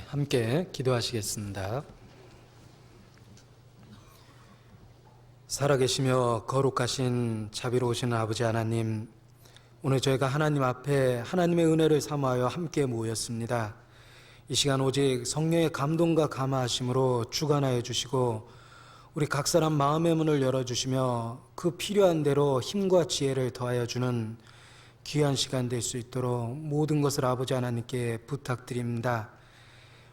함께 기도하시겠습니다. 살아계시며 거룩하신 자비로우신 아버지 하나님, 오늘 저희가 하나님 앞에 하나님의 은혜를 사모하여 함께 모였습니다. 이 시간 오직 성령의 감동과 감화하심으로 주관하여 주시고 우리 각 사람 마음의 문을 열어주시며 그 필요한 대로 힘과 지혜를 더하여 주는 귀한 시간 될 수 있도록 모든 것을 아버지 하나님께 부탁드립니다.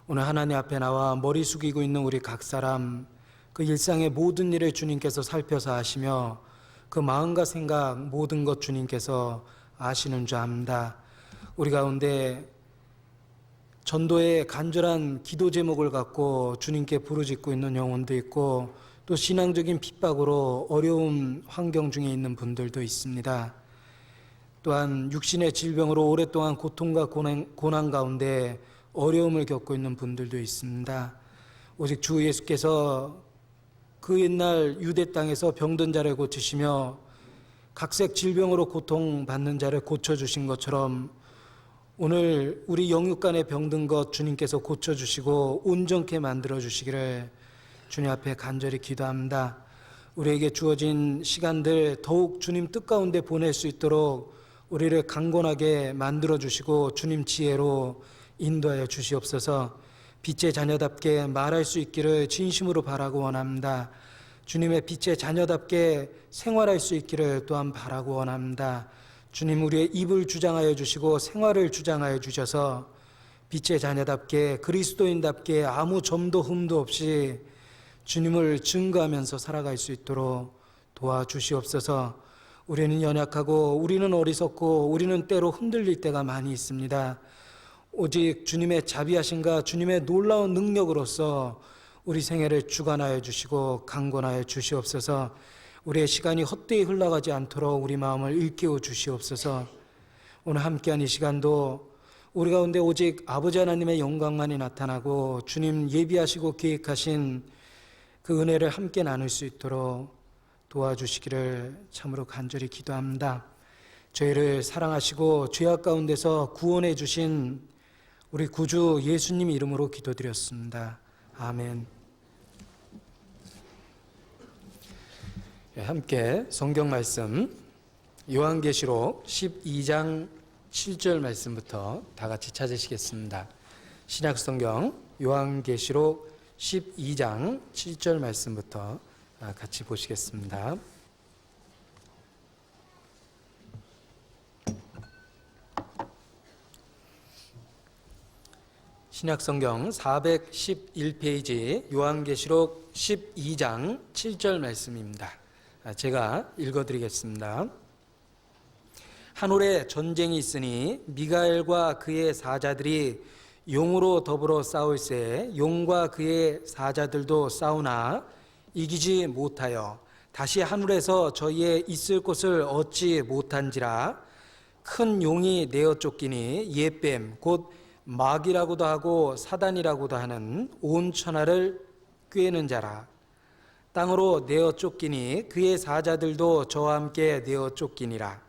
오늘 하나님 앞에 나와 머리 숙이고 있는 우리 각 사람, 그 일상의 모든 일을 주님께서 살펴서 아시며 그 마음과 생각 모든 것 주님께서 아시는 줄 압니다. 우리 가운데 전도의 간절한 기도 제목을 갖고 주님께 부르짖고 있는 영혼도 있고 또 신앙적인 핍박으로 어려운 환경 중에 있는 분들도 있습니다. 또한 육신의 질병으로 오랫동안 고통과 고난 가운데 어려움을 겪고 있는 분들도 있습니다. 오직 주 예수께서 그 옛날 유대 땅에서 병든 자를 고치시며 각색 질병으로 고통받는 자를 고쳐주신 것처럼 오늘 우리 영육간에 병든 것 주님께서 고쳐주시고 온전케 만들어주시기를 주님 앞에 간절히 기도합니다. 우리에게 주어진 시간들 더욱 주님 뜻 가운데 보낼 수 있도록 우리를 강건하게 만들어주시고 주님 지혜로 인도하여 주시옵소서. 빛의 자녀답게 말할 수 있기를 진심으로 바라고 원합니다. 주님의 빛의 자녀답게 생활할 수 있기를 또한 바라고 원합니다. 주님, 우리의 입을 주장하여 주시고 생활을 주장하여 주셔서 빛의 자녀답게 그리스도인답게 아무 점도 흠도 없이 주님을 증거하면서 살아갈 수 있도록 도와주시옵소서. 우리는 연약하고 우리는 어리석고 우리는 때로 흔들릴 때가 많이 있습니다. 오직 주님의 자비하심과 주님의 놀라운 능력으로서 우리 생애를 주관하여 주시고 강권하여 주시옵소서. 우리의 시간이 헛되이 흘러가지 않도록 우리 마음을 일깨워 주시옵소서. 오늘 함께한 이 시간도 우리 가운데 오직 아버지 하나님의 영광만이 나타나고 주님 예비하시고 계획하신 그 은혜를 함께 나눌 수 있도록 도와주시기를 참으로 간절히 기도합니다. 저희를 사랑하시고 죄악 가운데서 구원해 주신 우리 구주 예수님 이름으로 기도드렸습니다. 아멘. 함께 성경 말씀 요한계시록 12장 7절 말씀부터 다 같이 찾으시겠습니다. 신약성경 요한계시록 12장 7절 말씀부터 같이 보시겠습니다. 신약성경 411페이지 요한계시록 12장 7절 말씀입니다. 제가 읽어드리겠습니다. 하늘에 전쟁이 있으니 미가엘과 그의 사자들이 용으로 더불어 싸울새 용과 그의 사자들도 싸우나 이기지 못하여 다시 하늘에서 저희의 있을 곳을 얻지 못한지라. 큰 용이 내어 쫓기니 옛뱀 곧 마귀라고도 하고 사단이라고도 하는 온 천하를 꿰는 자라. 땅으로 내어 쫓기니 그의 사자들도 저와 함께 내어 쫓기니라.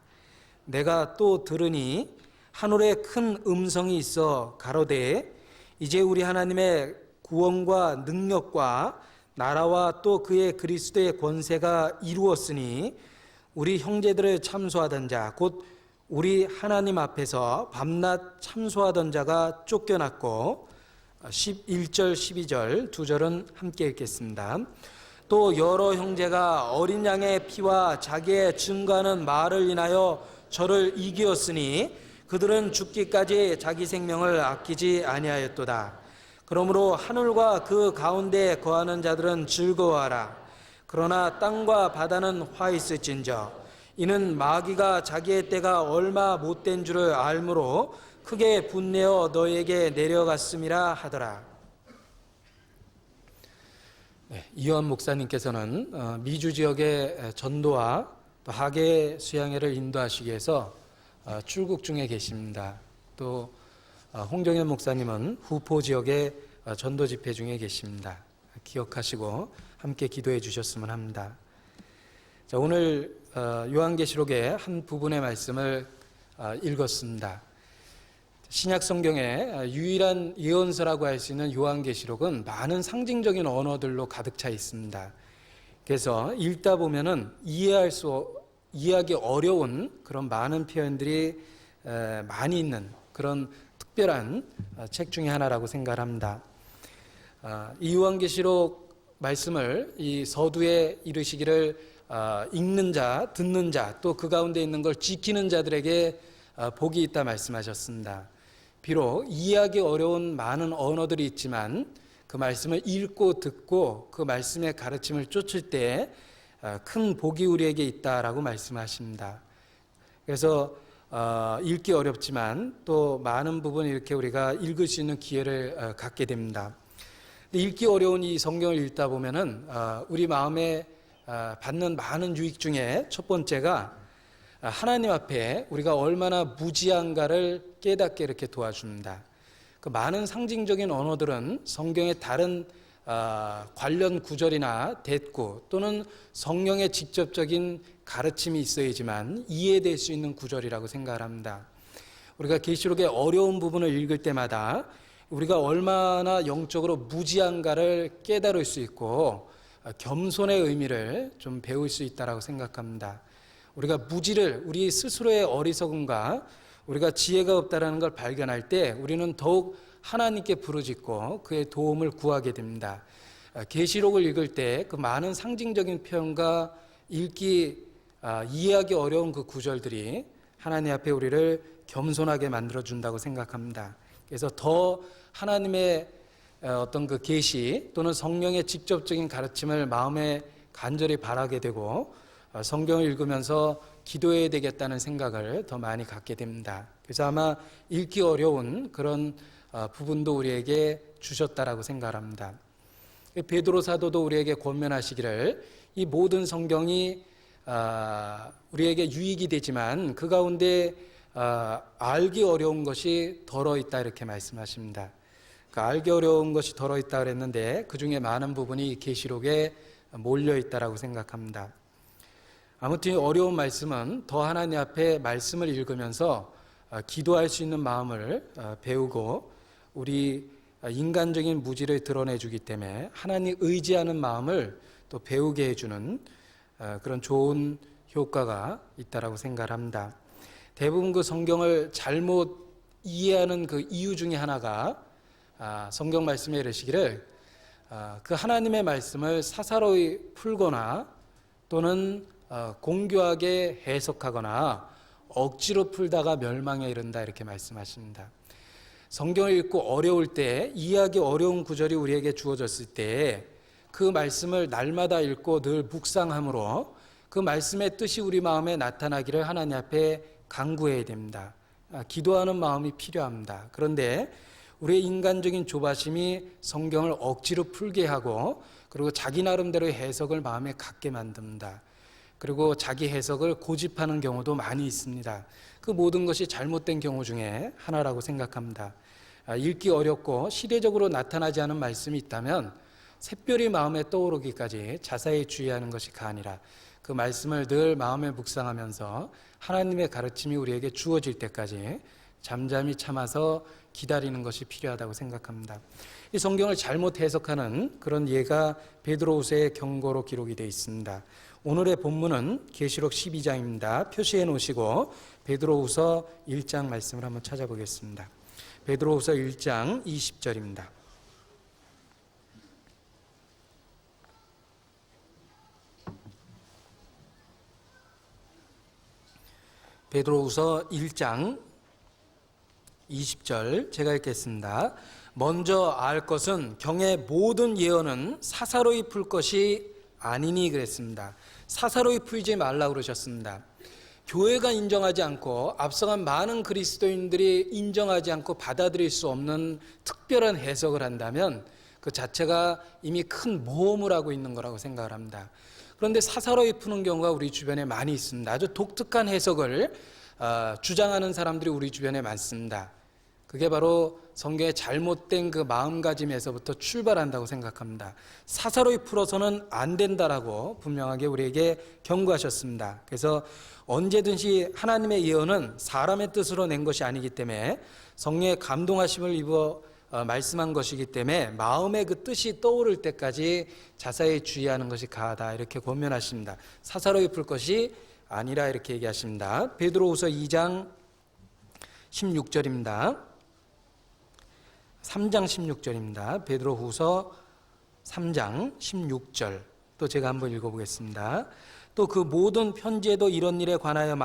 내가 또 들으니 하늘에 큰 음성이 있어 가로되 이제 우리 하나님의 구원과 능력과 나라와 또 그의 그리스도의 권세가 이루었으니 우리 형제들을 참소하던 자 곧 우리 하나님 앞에서 밤낮 참소하던 자가 쫓겨났고 11절 12절 두 절은 함께 읽겠습니다. 또 여러 형제가 어린 양의 피와 자기의 증거하는 말을 인하여 저를 이기었으니 그들은 죽기까지 자기 생명을 아끼지 아니하였도다. 그러므로 하늘과 그 가운데 거하는 자들은 즐거워하라. 그러나 땅과 바다는 화 있을진저 이는 마귀가 자기의 때가 얼마 못된 줄을 알므로 크게 분내어 너에게 내려갔음이라 하더라. 이현 목사님께서는 미주 지역의 전도와 또 학예 수양회를 인도하시기 위해서 출국 중에 계십니다. 또 홍정현 목사님은 후포 지역의 전도 집회 중에 계십니다. 기억하시고 함께 기도해 주셨으면 합니다. 자, 오늘 요한계시록의 한 부분의 말씀을 읽었습니다. 신약 성경의 유일한 예언서라고 할 수 있는 요한계시록은 많은 상징적인 언어들로 가득 차 있습니다. 그래서 읽다 보면은 이해하기 어려운 그런 많은 표현들이 많이 있는 그런 특별한 책 중에 하나라고 생각합니다. 이 요한계시록 말씀을 이 서두에 이르시기를 읽는 자, 듣는 자, 또 그 가운데 있는 걸 지키는 자들에게 복이 있다 말씀하셨습니다. 비록 이해하기 어려운 많은 언어들이 있지만 그 말씀을 읽고 듣고 그 말씀의 가르침을 쫓을 때 큰 복이 우리에게 있다라고 말씀하십니다. 그래서 읽기 어렵지만 또 많은 부분 이렇게 우리가 읽을 수 있는 기회를 갖게 됩니다. 읽기 어려운 이 성경을 읽다 보면은 우리 마음에 받는 많은 유익 중에 첫 번째가 하나님 앞에 우리가 얼마나 무지한가를 깨닫게 이렇게 도와줍니다. 그 많은 상징적인 언어들은 성경의 다른 관련 구절이나 대꾸 또는 성령의 직접적인 가르침이 있어야지만 이해될 수 있는 구절이라고 생각을 합니다. 우리가 계시록의 어려운 부분을 읽을 때마다 우리가 얼마나 영적으로 무지한가를 깨달을 수 있고 겸손의 의미를 좀 배울 수 있다고 생각합니다. 우리가 무지를 우리 스스로의 어리석음과 우리가 지혜가 없다라는 걸 발견할 때 우리는 더욱 하나님께 부르짖고 그의 도움을 구하게 됩니다. 계시록을 읽을 때 그 많은 상징적인 표현과 이해하기 어려운 그 구절들이 하나님 앞에 우리를 겸손하게 만들어준다고 생각합니다. 그래서 더 하나님의 어떤 그 계시 또는 성령의 직접적인 가르침을 마음에 간절히 바라게 되고 성경을 읽으면서 기도해야 되겠다는 생각을 더 많이 갖게 됩니다. 그래서 아마 읽기 어려운 그런 부분도 우리에게 주셨다라고 생각합니다. 베드로 사도도 우리에게 권면하시기를 이 모든 성경이 우리에게 유익이 되지만 그 가운데 알기 어려운 것이 덜어 있다 이렇게 말씀하십니다. 그 알기 어려운 것이 덜어 있다 그랬는데 그 중에 많은 부분이 계시록에 몰려 있다라고 생각합니다. 아무튼 이 어려운 말씀은 더 하나님 앞에 말씀을 읽으면서 기도할 수 있는 마음을 배우고 우리 인간적인 무지를 드러내주기 때문에 하나님 의지하는 마음을 또 배우게 해주는 그런 좋은 효과가 있다라고 생각합니다. 대부분 그 성경을 잘못 이해하는 그 이유 중에 하나가 성경 말씀에 이르시기를 그 하나님의 말씀을 사사로이 풀거나 또는 공교하게 해석하거나 억지로 풀다가 멸망에 이른다 이렇게 말씀하십니다. 성경을 읽고 어려울 때 이해하기 어려운 구절이 우리에게 주어졌을 때 그 말씀을 날마다 읽고 늘 묵상함으로 그 말씀의 뜻이 우리 마음에 나타나기를 하나님 앞에 간구해야 됩니다. 기도하는 마음이 필요합니다. 그런데 우리의 인간적인 조바심이 성경을 억지로 풀게 하고 그리고 자기 나름대로의 해석을 마음에 갖게 만듭니다. 그리고 자기 해석을 고집하는 경우도 많이 있습니다. 그 모든 것이 잘못된 경우 중에 하나라고 생각합니다. 읽기 어렵고 시대적으로 나타나지 않은 말씀이 있다면 샛별이 마음에 떠오르기까지 자세히 주의하는 것이 아니라 그 말씀을 늘 마음에 묵상하면서 하나님의 가르침이 우리에게 주어질 때까지 잠잠히 참아서 기다리는 것이 필요하다고 생각합니다. 이 성경을 잘못 해석하는 그런 예가 베드로후서의 경고로 기록이 되어 있습니다. 오늘의 본문은 계시록 12장입니다. 표시해 놓으시고 베드로후서 1장 말씀을 한번 찾아보겠습니다. 베드로후서 1장 20절입니다. 베드로후서 1장 20절 제가 읽겠습니다. 먼저 알 것은 경의 모든 예언은 사사로이 풀 것이 아니니 그랬습니다. 사사로이 풀지 말라고 그러셨습니다. 교회가 인정하지 않고 앞서간 많은 그리스도인들이 인정하지 않고 받아들일 수 없는 특별한 해석을 한다면 그 자체가 이미 큰 모험을 하고 있는 거라고 생각을 합니다. 그런데 사사로이 푸는 경우가 우리 주변에 많이 있습니다. 아주 독특한 해석을 주장하는 사람들이 우리 주변에 많습니다. 그게 바로 성경의 잘못된 그 마음가짐에서부터 출발한다고 생각합니다. 사사로이 풀어서는 안 된다라고 분명하게 우리에게 경고하셨습니다. 그래서 언제든지 하나님의 예언은 사람의 뜻으로 낸 것이 아니기 때문에 성령의 감동하심을 입어 말씀한 것이기 때문에 마음의 그 뜻이 떠오를 때까지 자세히 주의하는 것이 가하다, 이렇게 권면하십니다. 사사로이 풀 것이 아니라 이렇게 얘기하십니다. 베드로후서 2장 16절입니다. 3장 16절입니다. 베드로후서 3장 16절. 또 제가 한번 읽어보겠습니다. 또 그 모든 편지에도 이런 일에 관하여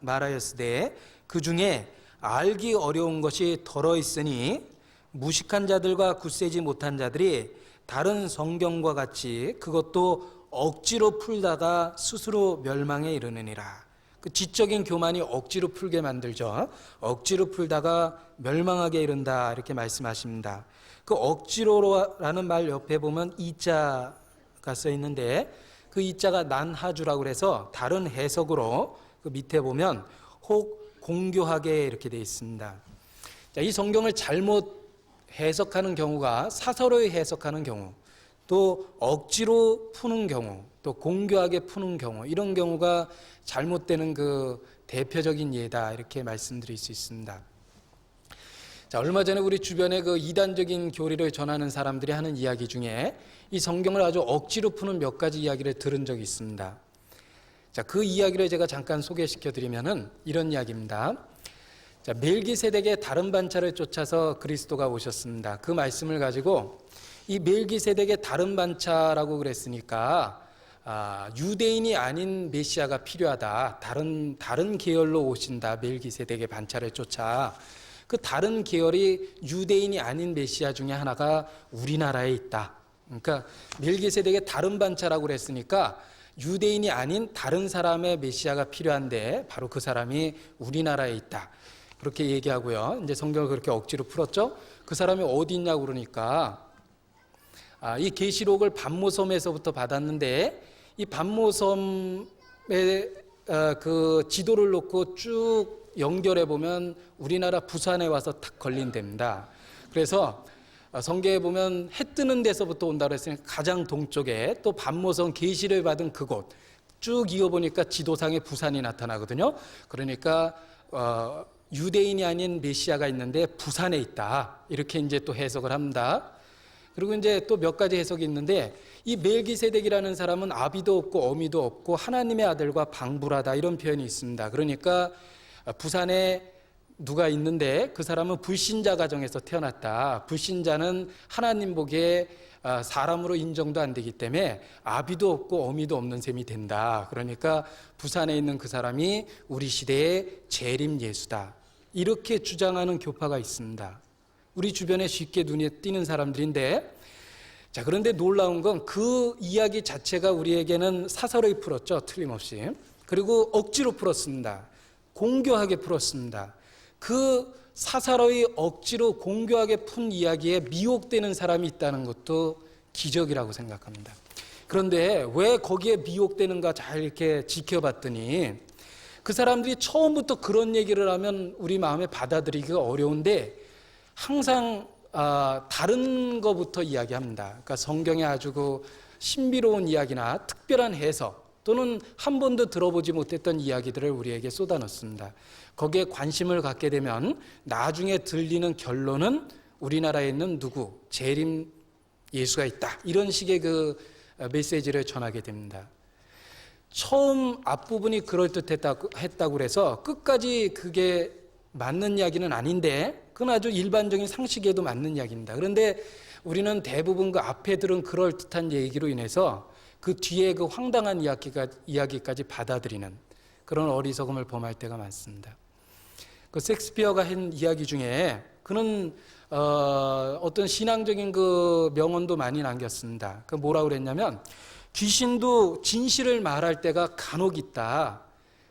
말하였으되 그 중에 알기 어려운 것이 덜어 있으니 무식한 자들과 굳세지 못한 자들이 다른 성경과 같이 그것도 억지로 풀다가 스스로 멸망에 이르느니라. 그 지적인 교만이 억지로 풀게 만들죠. 억지로 풀다가 멸망하게 이른다, 이렇게 말씀하십니다. 그 억지로라는 말 옆에 보면 이자가 써 있는데 그 이자가 난하주라고 그래서 다른 해석으로 그 밑에 보면 혹 공교하게 이렇게 되어 있습니다. 자, 이 성경을 잘못 해석하는 경우가 사사로이 해석하는 경우, 또 억지로 푸는 경우, 또 공교하게 푸는 경우, 이런 경우가 잘못되는 그 대표적인 예다, 이렇게 말씀드릴 수 있습니다. 자, 얼마 전에 우리 주변에 그 이단적인 교리를 전하는 사람들이 하는 이야기 중에 이 성경을 아주 억지로 푸는 몇 가지 이야기를 들은 적이 있습니다. 자, 그 이야기를 제가 잠깐 소개시켜 드리면은 이런 이야기입니다. 자, 멜기세덱의 다른 반차를 쫓아서 그리스도가 오셨습니다. 그 말씀을 가지고 이 멜기세덱의 다른 반차라고 그랬으니까 유대인이 아닌 메시아가 필요하다. 다른 계열로 오신다. 멜기세덱의 반차를 쫓아. 그 다른 계열이 유대인이 아닌 메시아 중에 하나가 우리나라에 있다. 그러니까 멜기세덱의 다른 반차라고 그랬으니까 유대인이 아닌 다른 사람의 메시아가 필요한데 바로 그 사람이 우리나라에 있다. 그렇게 얘기하고요. 이제 성경을 그렇게 억지로 풀었죠. 그 사람이 어디 있냐고 그러니까 이 계시록을 반모섬에서부터 받았는데 이 반모섬에 그 지도를 놓고 쭉 연결해 보면 우리나라 부산에 와서 탁 걸린답니다. 그래서 성경에 보면 해 뜨는 데서부터 온다고 했으니까 가장 동쪽에 또 반모섬 계시를 받은 그곳 쭉 이어보니까 지도상에 부산이 나타나거든요. 그러니까 유대인이 아닌 메시아가 있는데 부산에 있다, 이렇게 이제 또 해석을 합니다. 그리고 이제 또 몇 가지 해석이 있는데 이 멜기세덱이라는 사람은 아비도 없고 어미도 없고 하나님의 아들과 방불하다, 이런 표현이 있습니다. 그러니까 부산에 누가 있는데 그 사람은 불신자 가정에서 태어났다. 불신자는 하나님 보기에 사람으로 인정도 안 되기 때문에 아비도 없고 어미도 없는 셈이 된다. 그러니까 부산에 있는 그 사람이 우리 시대의 재림 예수다, 이렇게 주장하는 교파가 있습니다. 우리 주변에 쉽게 눈에 띄는 사람들인데, 자, 그런데 놀라운 건 그 이야기 자체가 우리에게는 사사로이 풀었죠. 틀림없이. 그리고 억지로 풀었습니다. 공교하게 풀었습니다. 그 사사로이 억지로 공교하게 푼 이야기에 미혹되는 사람이 있다는 것도 기적이라고 생각합니다. 그런데 왜 거기에 미혹되는가 잘 이렇게 지켜봤더니 그 사람들이 처음부터 그런 얘기를 하면 우리 마음에 받아들이기가 어려운데 항상 다른 것부터 이야기합니다. 그러니까 성경의 아주 그 신비로운 이야기나 특별한 해석 또는 한 번도 들어보지 못했던 이야기들을 우리에게 쏟아넣습니다. 거기에 관심을 갖게 되면 나중에 들리는 결론은 우리나라에 있는 누구, 재림 예수가 있다, 이런 식의 그 메시지를 전하게 됩니다. 처음 앞부분이 그럴듯했다고 그래서 끝까지 그게 맞는 이야기는 아닌데 그건 아주 일반적인 상식에도 맞는 이야기입니다. 그런데 우리는 대부분 그 앞에 들은 그럴듯한 얘기로 인해서 그 뒤에 그 황당한 이야기까지 받아들이는 그런 어리석음을 범할 때가 많습니다. 그 셰익스피어가 한 이야기 중에 그는 어떤 신앙적인 그 명언도 많이 남겼습니다. 그 뭐라고 그랬냐면 귀신도 진실을 말할 때가 간혹 있다.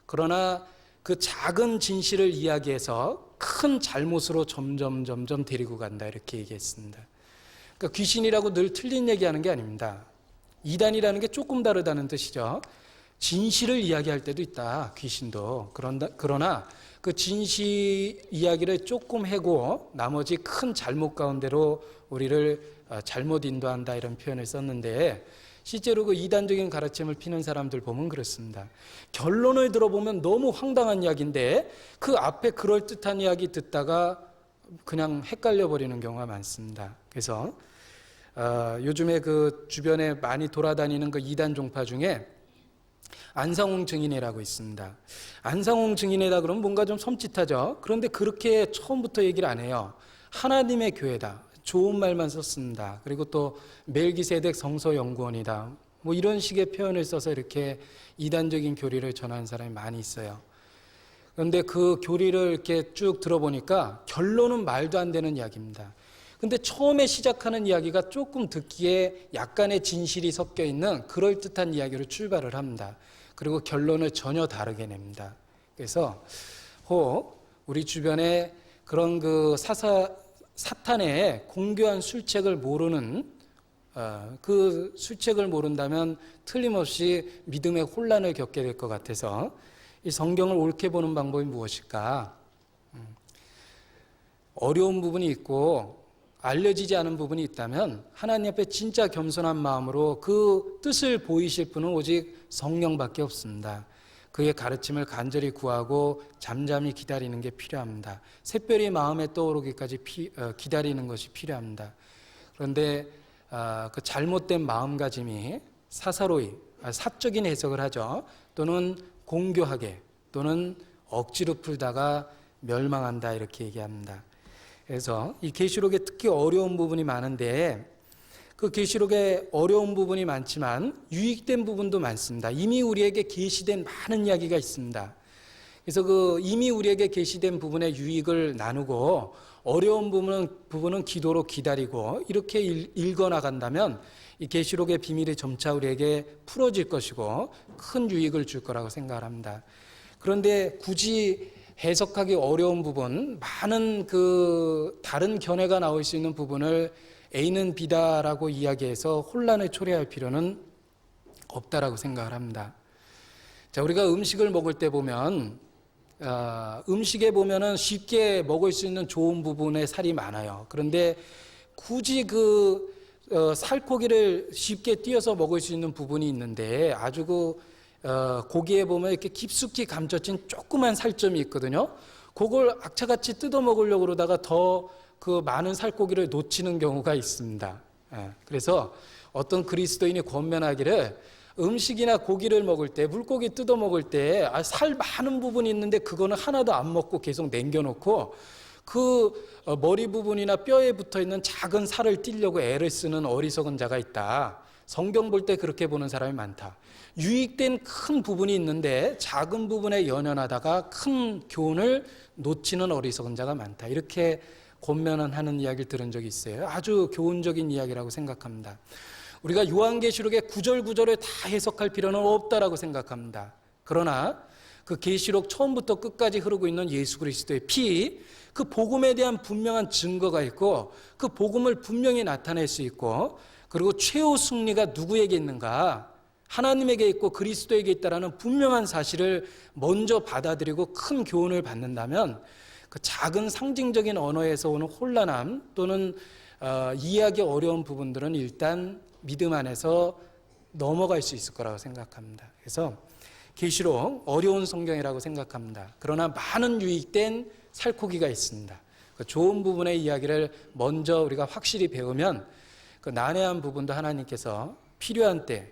그러나 그 작은 진실을 이야기해서 큰 잘못으로 점점 데리고 간다, 이렇게 얘기했습니다. 그러니까 귀신이라고 늘 틀린 얘기하는 게 아닙니다. 이단이라는 게 조금 다르다는 뜻이죠. 진실을 이야기할 때도 있다. 귀신도. 그러나 그 진실 이야기를 조금 해고 나머지 큰 잘못 가운데로 우리를 잘못 인도한다, 이런 표현을 썼는데, 실제로 그 이단적인 가르침을 피는 사람들 보면 그렇습니다. 결론을 들어보면 너무 황당한 이야기인데 그 앞에 그럴듯한 이야기 듣다가 그냥 헷갈려 버리는 경우가 많습니다. 그래서 요즘에 그 주변에 많이 돌아다니는 그 이단 종파 중에 안상홍 증인이라고 있습니다. 안상홍 증인이다 그러면 뭔가 좀 섬찟하죠. 그런데 그렇게 처음부터 얘기를 안 해요. 하나님의 교회다, 좋은 말만 썼습니다. 그리고 또 멜기세덱 성서연구원이다, 뭐 이런 식의 표현을 써서 이렇게 이단적인 교리를 전하는 사람이 많이 있어요. 그런데 그 교리를 이렇게 쭉 들어보니까 결론은 말도 안 되는 이야기입니다. 근데 처음에 시작하는 이야기가 조금 듣기에 약간의 진실이 섞여 있는 그럴듯한 이야기로 출발을 합니다. 그리고 결론을 전혀 다르게 냅니다. 그래서 혹 우리 주변에 그런 그 사탄의 공교한 술책을 모르는, 그 술책을 모른다면 틀림없이 믿음의 혼란을 겪게 될 것 같아서 이 성경을 옳게 보는 방법이 무엇일까? 어려운 부분이 있고 알려지지 않은 부분이 있다면 하나님 앞에 진짜 겸손한 마음으로 그 뜻을 보이실 분은 오직 성령밖에 없습니다. 그의 가르침을 간절히 구하고 잠잠히 기다리는 게 필요합니다. 샛별이 마음에 떠오르기까지 기다리는 것이 필요합니다. 그런데 그 잘못된 마음가짐이 사사로이, 사적인 해석을 하죠. 또는 공교하게, 또는 억지로 풀다가 멸망한다, 이렇게 얘기합니다. 그래서 이 계시록에 특히 어려운 부분이 많은데 그 계시록에 어려운 부분이 많지만 유익된 부분도 많습니다. 이미 우리에게 계시된 많은 이야기가 있습니다. 그래서 그 이미 우리에게 계시된 부분의 유익을 나누고 어려운 부분은 기도로 기다리고 이렇게 읽어나간다면 이 계시록의 비밀이 점차 우리에게 풀어질 것이고 큰 유익을 줄 거라고 생각을 합니다. 그런데 굳이 해석하기 어려운 부분, 많은 그 다른 견해가 나올 수 있는 부분을 A는 B다라고 이야기해서 혼란을 초래할 필요는 없다라고 생각을 합니다. 자, 우리가 음식을 먹을 때 보면 음식에 보면은 쉽게 먹을 수 있는 좋은 부분에 살이 많아요. 그런데 굳이 그 살코기를 쉽게 띄어서 먹을 수 있는 부분이 있는데 아주 고기에 보면 이렇게 깊숙이 감춰진 조그만 살점이 있거든요. 그걸 악착같이 뜯어 먹으려고 그러다가 더 그 많은 살코기를 놓치는 경우가 있습니다. 그래서 어떤 그리스도인이 권면하기를 음식이나 고기를 먹을 때, 물고기 뜯어 먹을 때 살 많은 부분이 있는데 그거는 하나도 안 먹고 계속 남겨놓고 그 머리 부분이나 뼈에 붙어 있는 작은 살을 떼려고 애를 쓰는 어리석은 자가 있다. 성경 볼 때 그렇게 보는 사람이 많다. 유익된 큰 부분이 있는데 작은 부분에 연연하다가 큰 교훈을 놓치는 어리석은 자가 많다. 이렇게 권면하는 이야기를 들은 적이 있어요. 아주 교훈적인 이야기라고 생각합니다. 우리가 요한계시록의 구절구절을 다 해석할 필요는 없다라고 생각합니다. 그러나 그 계시록 처음부터 끝까지 흐르고 있는 예수 그리스도의 피, 그 복음에 대한 분명한 증거가 있고 그 복음을 분명히 나타낼 수 있고, 그리고 최후 승리가 누구에게 있는가? 하나님에게 있고 그리스도에게 있다라는 분명한 사실을 먼저 받아들이고 큰 교훈을 받는다면 그 작은 상징적인 언어에서 오는 혼란함 또는 이해하기 어려운 부분들은 일단 믿음 안에서 넘어갈 수 있을 거라고 생각합니다. 그래서 계시록 어려운 성경이라고 생각합니다. 그러나 많은 유익된 살코기가 있습니다. 그 좋은 부분의 이야기를 먼저 우리가 확실히 배우면 그 난해한 부분도 하나님께서 필요한 때,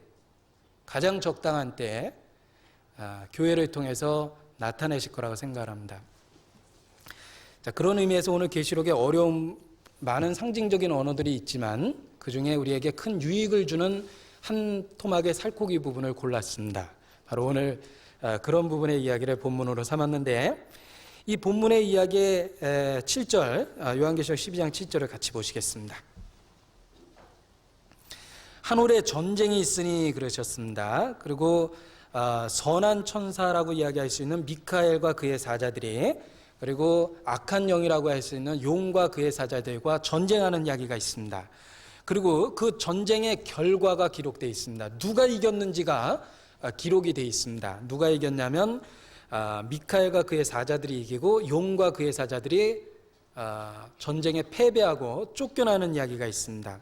가장 적당한 때 교회를 통해서 나타내실 거라고 생각합니다. 자, 그런 의미에서 오늘 계시록에 어려운 많은 상징적인 언어들이 있지만 그중에 우리에게 큰 유익을 주는 한 토막의 살코기 부분을 골랐습니다. 바로 오늘 그런 부분의 이야기를 본문으로 삼았는데, 이 본문의 이야기의 7절, 요한계시록 12장 7절을 같이 보시겠습니다. 한 올해 전쟁이 있으니 그러셨습니다. 그리고 선한 천사라고 이야기할 수 있는 미카엘과 그의 사자들이, 그리고 악한 영이라고 할 수 있는 용과 그의 사자들과 전쟁하는 이야기가 있습니다. 그리고 그 전쟁의 결과가 기록되어 있습니다. 누가 이겼는지가 기록이 되어 있습니다. 누가 이겼냐면 미카엘과 그의 사자들이 이기고 용과 그의 사자들이 전쟁에 패배하고 쫓겨나는 이야기가 있습니다.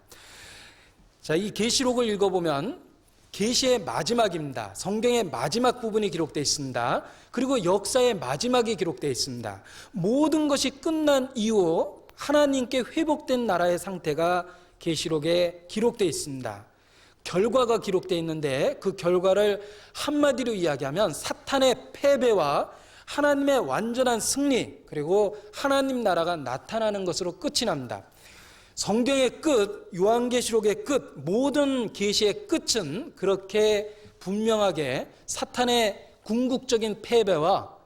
자, 이 계시록을 읽어보면 계시의 마지막입니다. 성경의 마지막 부분이 기록되어 있습니다. 그리고 역사의 마지막이 기록되어 있습니다. 모든 것이 끝난 이후 하나님께 회복된 나라의 상태가 계시록에 기록되어 있습니다. 결과가 기록되어 있는데 그 결과를 한마디로 이야기하면 사탄의 패배와 하나님의 완전한 승리, 그리고 하나님 나라가 나타나는 것으로 끝이 납니다. 성경의 끝, 요한계시록의 끝, 모든 계시의 끝은 그렇게 분명하게 사탄의 궁극적인 패배와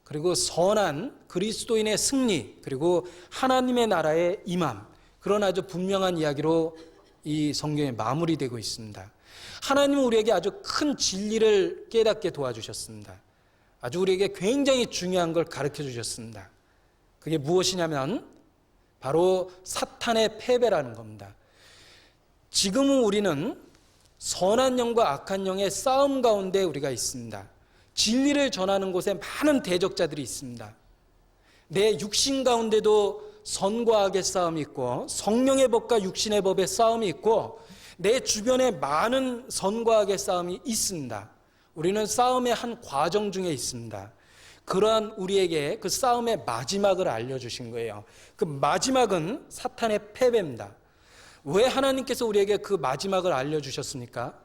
그리고 선한 그리스도인의 승리, 그리고 하나님의 나라의 임함, 그런 아주 분명한 이야기로 이 성경에 마무리되고 있습니다. 하나님은 우리에게 아주 큰 진리를 깨닫게 도와주셨습니다. 아주 우리에게 굉장히 중요한 걸 가르쳐 주셨습니다. 그게 무엇이냐면 바로 사탄의 패배라는 겁니다. 지금은 우리는 선한 영과 악한 영의 싸움 가운데 우리가 있습니다. 진리를 전하는 곳에 많은 대적자들이 있습니다. 내 육신 가운데도 선과 악의 싸움이 있고 성령의 법과 육신의 법의 싸움이 있고 내 주변에 많은 선과 악의 싸움이 있습니다. 우리는 싸움의 한 과정 중에 있습니다. 그러한 우리에게 그 싸움의 마지막을 알려주신 거예요. 그 마지막은 사탄의 패배입니다. 왜 하나님께서 우리에게 그 마지막을 알려주셨습니까?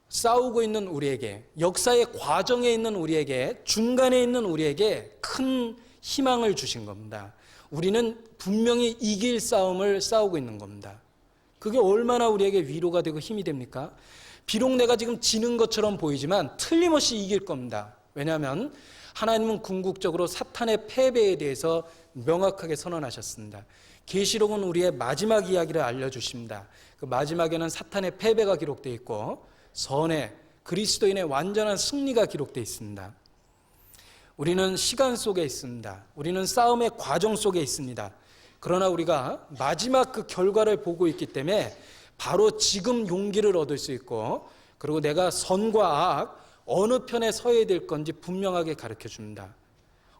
싸우고 있는 우리에게, 역사의 과정에 있는 우리에게, 중간에 있는 우리에게 큰 희망을 주신 겁니다. 우리는 분명히 이길 싸움을 싸우고 있는 겁니다. 그게 얼마나 우리에게 위로가 되고 힘이 됩니까? 비록 내가 지금 지는 것처럼 보이지만 틀림없이 이길 겁니다. 왜냐하면 하나님은 궁극적으로 사탄의 패배에 대해서 명확하게 선언하셨습니다. 계시록은 우리의 마지막 이야기를 알려주십니다. 그 마지막에는 사탄의 패배가 기록되어 있고 선의 그리스도인의 완전한 승리가 기록되어 있습니다. 우리는 시간 속에 있습니다. 우리는 싸움의 과정 속에 있습니다. 그러나 우리가 마지막 그 결과를 보고 있기 때문에 바로 지금 용기를 얻을 수 있고 그리고 내가 선과 악 어느 편에 서야 될 건지 분명하게 가르쳐 줍니다.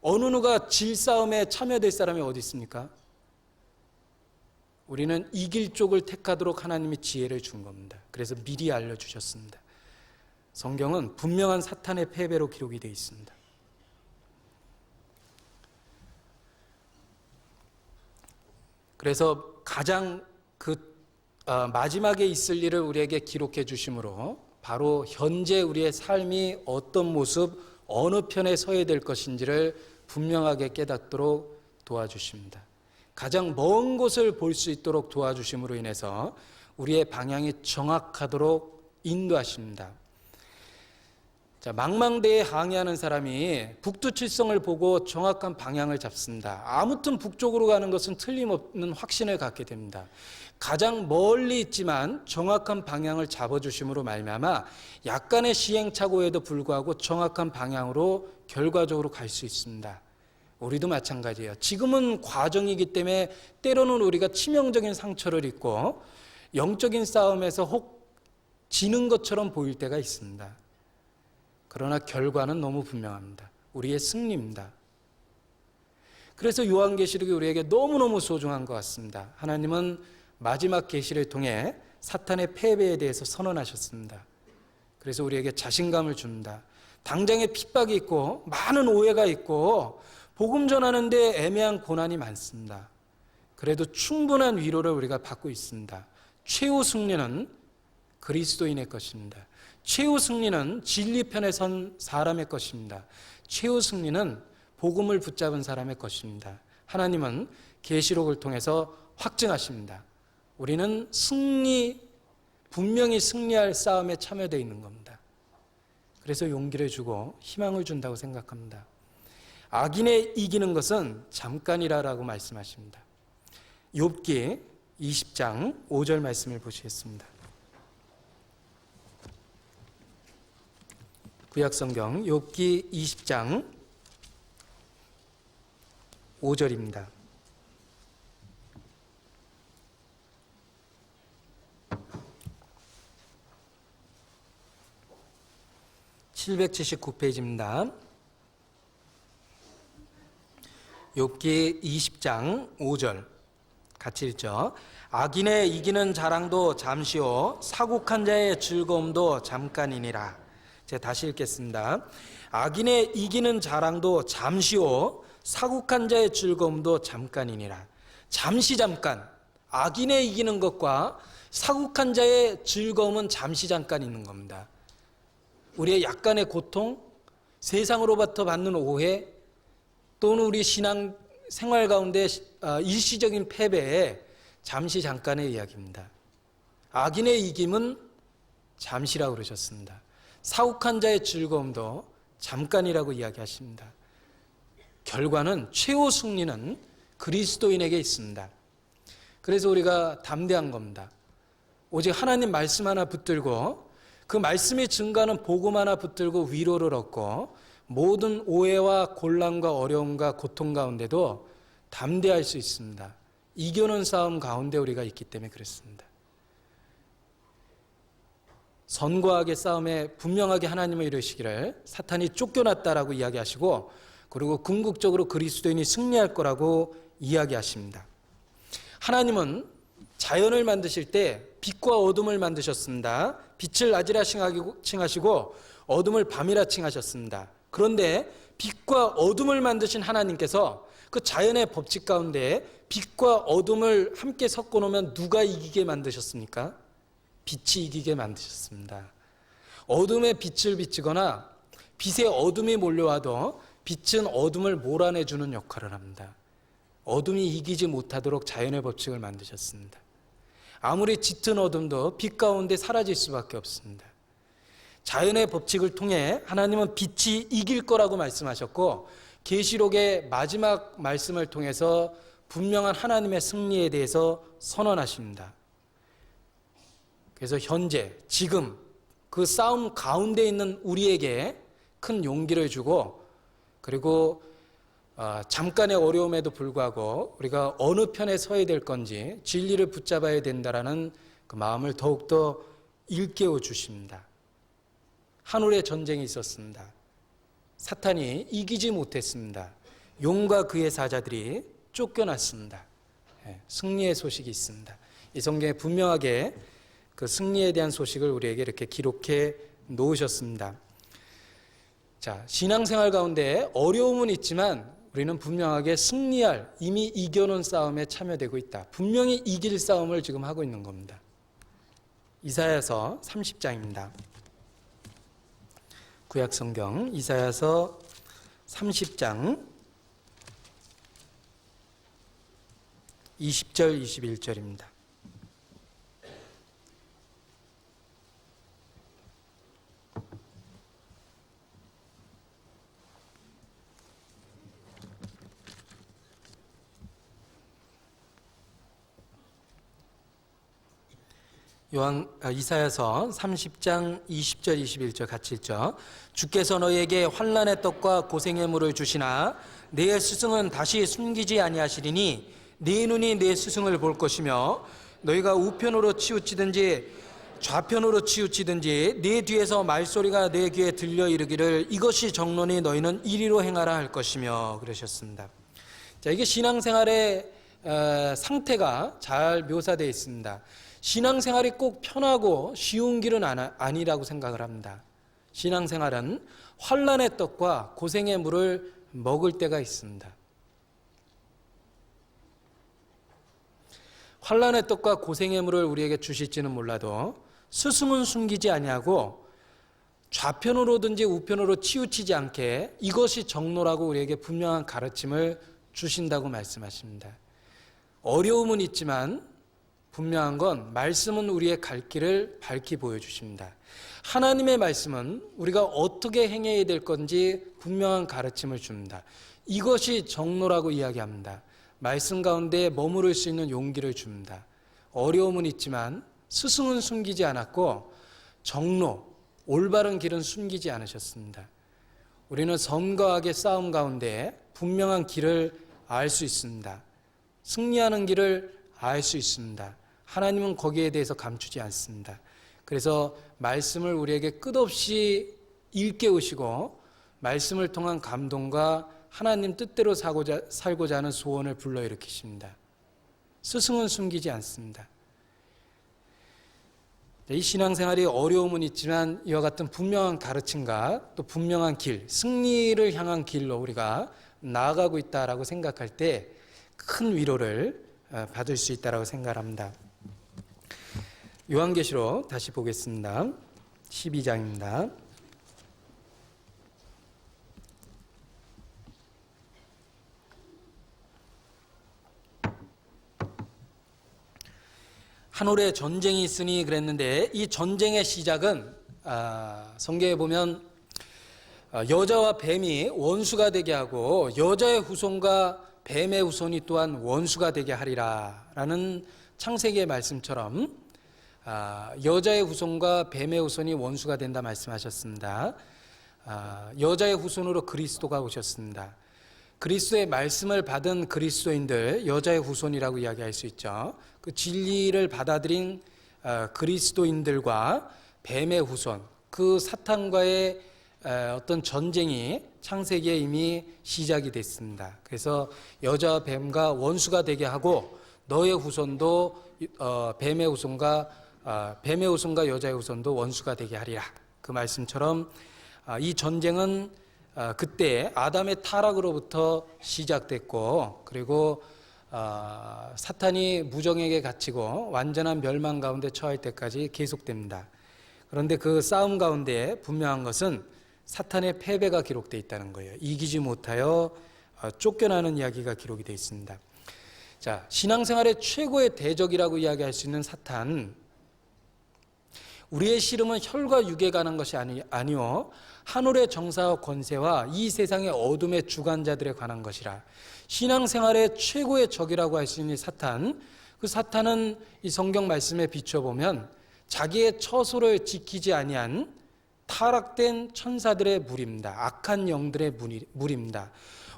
어느 누가 질싸움에 참여될 사람이 어디 있습니까? 우리는 이길 쪽을 택하도록 하나님이 지혜를 준 겁니다. 그래서 미리 알려주셨습니다. 성경은 분명한 사탄의 패배로 기록이 되어 있습니다. 그래서 가장 마지막에 있을 일을 우리에게 기록해 주심으로 바로 현재 우리의 삶이 어떤 모습, 어느 편에 서야 될 것인지를 분명하게 깨닫도록 도와주십니다. 가장 먼 곳을 볼 수 있도록 도와주심으로 인해서 우리의 방향이 정확하도록 인도하십니다. 자, 망망대해에 항해하는 사람이 북두칠성을 보고 정확한 방향을 잡습니다. 아무튼 북쪽으로 가는 것은 틀림없는 확신을 갖게 됩니다. 가장 멀리 있지만 정확한 방향을 잡아주심으로 말미암아 약간의 시행착오에도 불구하고 정확한 방향으로 결과적으로 갈 수 있습니다. 우리도 마찬가지예요. 지금은 과정이기 때문에 때로는 우리가 치명적인 상처를 입고 영적인 싸움에서 혹 지는 것처럼 보일 때가 있습니다. 그러나 결과는 너무 분명합니다. 우리의 승리입니다. 그래서 요한계시록이 우리에게 너무너무 소중한 것 같습니다. 하나님은 마지막 계시를 통해 사탄의 패배에 대해서 선언하셨습니다. 그래서 우리에게 자신감을 줍니다. 당장에 핍박이 있고 많은 오해가 있고 복음 전하는데 애매한 고난이 많습니다. 그래도 충분한 위로를 우리가 받고 있습니다. 최후 승리는 그리스도인의 것입니다. 최후 승리는 진리편에 선 사람의 것입니다. 최후 승리는 복음을 붙잡은 사람의 것입니다. 하나님은 계시록을 통해서 확증하십니다. 우리는 분명히 승리할 싸움에 참여되어 있는 겁니다. 그래서 용기를 주고 희망을 준다고 생각합니다. 악인의 이기는 것은 잠깐이라고 말씀하십니다. 욥기 20장 5절 말씀을 보시겠습니다. 구약성경 욥기 20장 5절입니다. 779페이지입니다. 욥기 20장 5절 같이 읽죠. 악인의 이기는 자랑도 잠시요 사곡한 자의 즐거움도 잠깐이니라. 제가 다시 읽겠습니다. 악인의 이기는 자랑도 잠시요 사곡한 자의 즐거움도 잠깐이니라. 잠시 잠깐 악인의 이기는 것과 사곡한 자의 즐거움은 잠시 잠깐 있는 겁니다. 우리의 약간의 고통, 세상으로부터 받는 오해, 또는 우리 신앙 생활 가운데 일시적인 패배에 잠시 잠깐의 이야기입니다. 악인의 이김은 잠시라고 그러셨습니다. 사곡한 자의 즐거움도 잠깐이라고 이야기하십니다. 결과는 최후 승리는 그리스도인에게 있습니다. 그래서 우리가 담대한 겁니다. 오직 하나님 말씀 하나 붙들고 그 말씀이 증가하는 복음 하나 붙들고 위로를 얻고 모든 오해와 곤란과 어려움과 고통 가운데도 담대할 수 있습니다. 이겨는 싸움 가운데 우리가 있기 때문에 그렇습니다. 선과 악의 싸움에 분명하게 하나님은 이르시기를 사탄이 쫓겨났다라고 이야기하시고 그리고 궁극적으로 그리스도인이 승리할 거라고 이야기하십니다. 하나님은 자연을 만드실 때 빛과 어둠을 만드셨습니다. 빛을 낮이라 칭하시고 어둠을 밤이라 칭하셨습니다. 그런데 빛과 어둠을 만드신 하나님께서 그 자연의 법칙 가운데 빛과 어둠을 함께 섞어 놓으면 누가 이기게 만드셨습니까? 빛이 이기게 만드셨습니다. 어둠에 빛을 비추거나 빛에 어둠이 몰려와도 빛은 어둠을 몰아내주는 역할을 합니다. 어둠이 이기지 못하도록 자연의 법칙을 만드셨습니다. 아무리 짙은 어둠도 빛 가운데 사라질 수밖에 없습니다. 자연의 법칙을 통해 하나님은 빛이 이길 거라고 말씀하셨고 계시록의 마지막 말씀을 통해서 분명한 하나님의 승리에 대해서 선언하십니다. 그래서 현재 지금 그 싸움 가운데 있는 우리에게 큰 용기를 주고 그리고 잠깐의 어려움에도 불구하고 우리가 어느 편에 서야 될 건지 진리를 붙잡아야 된다라는 그 마음을 더욱더 일깨워 주십니다. 하늘의 전쟁이 있었습니다. 사탄이 이기지 못했습니다. 용과 그의 사자들이 쫓겨났습니다. 승리의 소식이 있습니다. 이 성경에 분명하게 그 승리에 대한 소식을 우리에게 이렇게 기록해 놓으셨습니다. 자, 신앙생활 가운데 어려움은 있지만 우리는 분명하게 승리할 이미 이겨놓은 싸움에 참여되고 있다. 분명히 이길 싸움을 지금 하고 있는 겁니다. 이사야서 30장입니다. 구약성경 이사야서 30장 20절 21절입니다. 이사야서 30장 20절 21절 같이 읽죠. 주께서 너희에게 환난의 떡과 고생의 물을 주시나 내 스승은 다시 숨기지 아니하시리니 네 눈이 내 스승을 볼 것이며 너희가 우편으로 치우치든지 좌편으로 치우치든지 네 뒤에서 말소리가 내 귀에 들려 이르기를 이것이 정론이 너희는 이리로 행하라 할 것이며 그러셨습니다. 자, 이게 신앙생활의 상태가 잘 묘사되어 있습니다. 신앙생활이 꼭 편하고 쉬운 길은 아니라고 생각을 합니다. 신앙생활은 환난의 떡과 고생의 물을 먹을 때가 있습니다. 환난의 떡과 고생의 물을 우리에게 주실지는 몰라도 스승은 숨기지 아니하고 좌편으로든지 우편으로 치우치지 않게 이것이 정로라고 우리에게 분명한 가르침을 주신다고 말씀하십니다. 어려움은 있지만 분명한 건 말씀은 우리의 갈 길을 밝히 보여주십니다. 하나님의 말씀은 우리가 어떻게 행해야 될 건지 분명한 가르침을 줍니다. 이것이 정로라고 이야기합니다. 말씀 가운데 머무를 수 있는 용기를 줍니다. 어려움은 있지만 스승은 숨기지 않았고 정로, 올바른 길은 숨기지 않으셨습니다. 우리는 선과 악의 싸움 가운데 분명한 길을 알 수 있습니다. 승리하는 길을 알 수 있습니다. 하나님은 거기에 대해서 감추지 않습니다. 그래서 말씀을 우리에게 끝없이 일깨우시고 말씀을 통한 감동과 하나님 뜻대로 살고자 하는 소원을 불러일으키십니다. 스승은 숨기지 않습니다. 이 신앙생활이 어려움은 있지만 이와 같은 분명한 가르침과 또 분명한 길, 승리를 향한 길로 우리가 나아가고 있다라고 생각할 때 큰 위로를 받을 수 있다라고 생각합니다. 요한계시록 다시 보겠습니다. 12장입니다. 하늘에 전쟁이 있으니 그랬는데 이 전쟁의 시작은 성경에 보면 여자와 뱀이 원수가 되게 하고 여자의 후손과 뱀의 후손이 또한 원수가 되게 하리라 라는 창세기의 말씀처럼 여자의 후손과 뱀의 후손이 원수가 된다 말씀하셨습니다. 여자의 후손으로 그리스도가 오셨습니다. 그리스도의 말씀을 받은 그리스도인들, 여자의 후손이라고 이야기할 수 있죠. 그 진리를 받아들인 그리스도인들과 뱀의 후손, 그 사탄과의 어떤 전쟁이 창세기에 이미 시작이 됐습니다. 그래서 여자와 뱀과 원수가 되게 하고 너의 후손도 뱀의 후손과 여자의 후손도 원수가 되게 하리라. 그 말씀처럼 이 전쟁은 그때 아담의 타락으로부터 시작됐고 그리고 사탄이 무정에게 갇히고 완전한 멸망 가운데 처할 때까지 계속됩니다. 그런데 그 싸움 가운데 분명한 것은 사탄의 패배가 기록되어 있다는 거예요. 이기지 못하여 쫓겨나는 이야기가 기록이 되어 있습니다. 자, 신앙생활의 최고의 대적이라고 이야기할 수 있는 사탄, 우리의 씨름은 혈과 육에 관한 것이 아니요 하늘의 정사와 권세와 이 세상의 어둠의 주관자들에 관한 것이라. 신앙생활의 최고의 적이라고 할 수 있는 사탄, 그 사탄은 이 성경 말씀에 비춰보면 자기의 처소를 지키지 아니한 타락된 천사들의 무리입니다. 악한 영들의 무리입니다.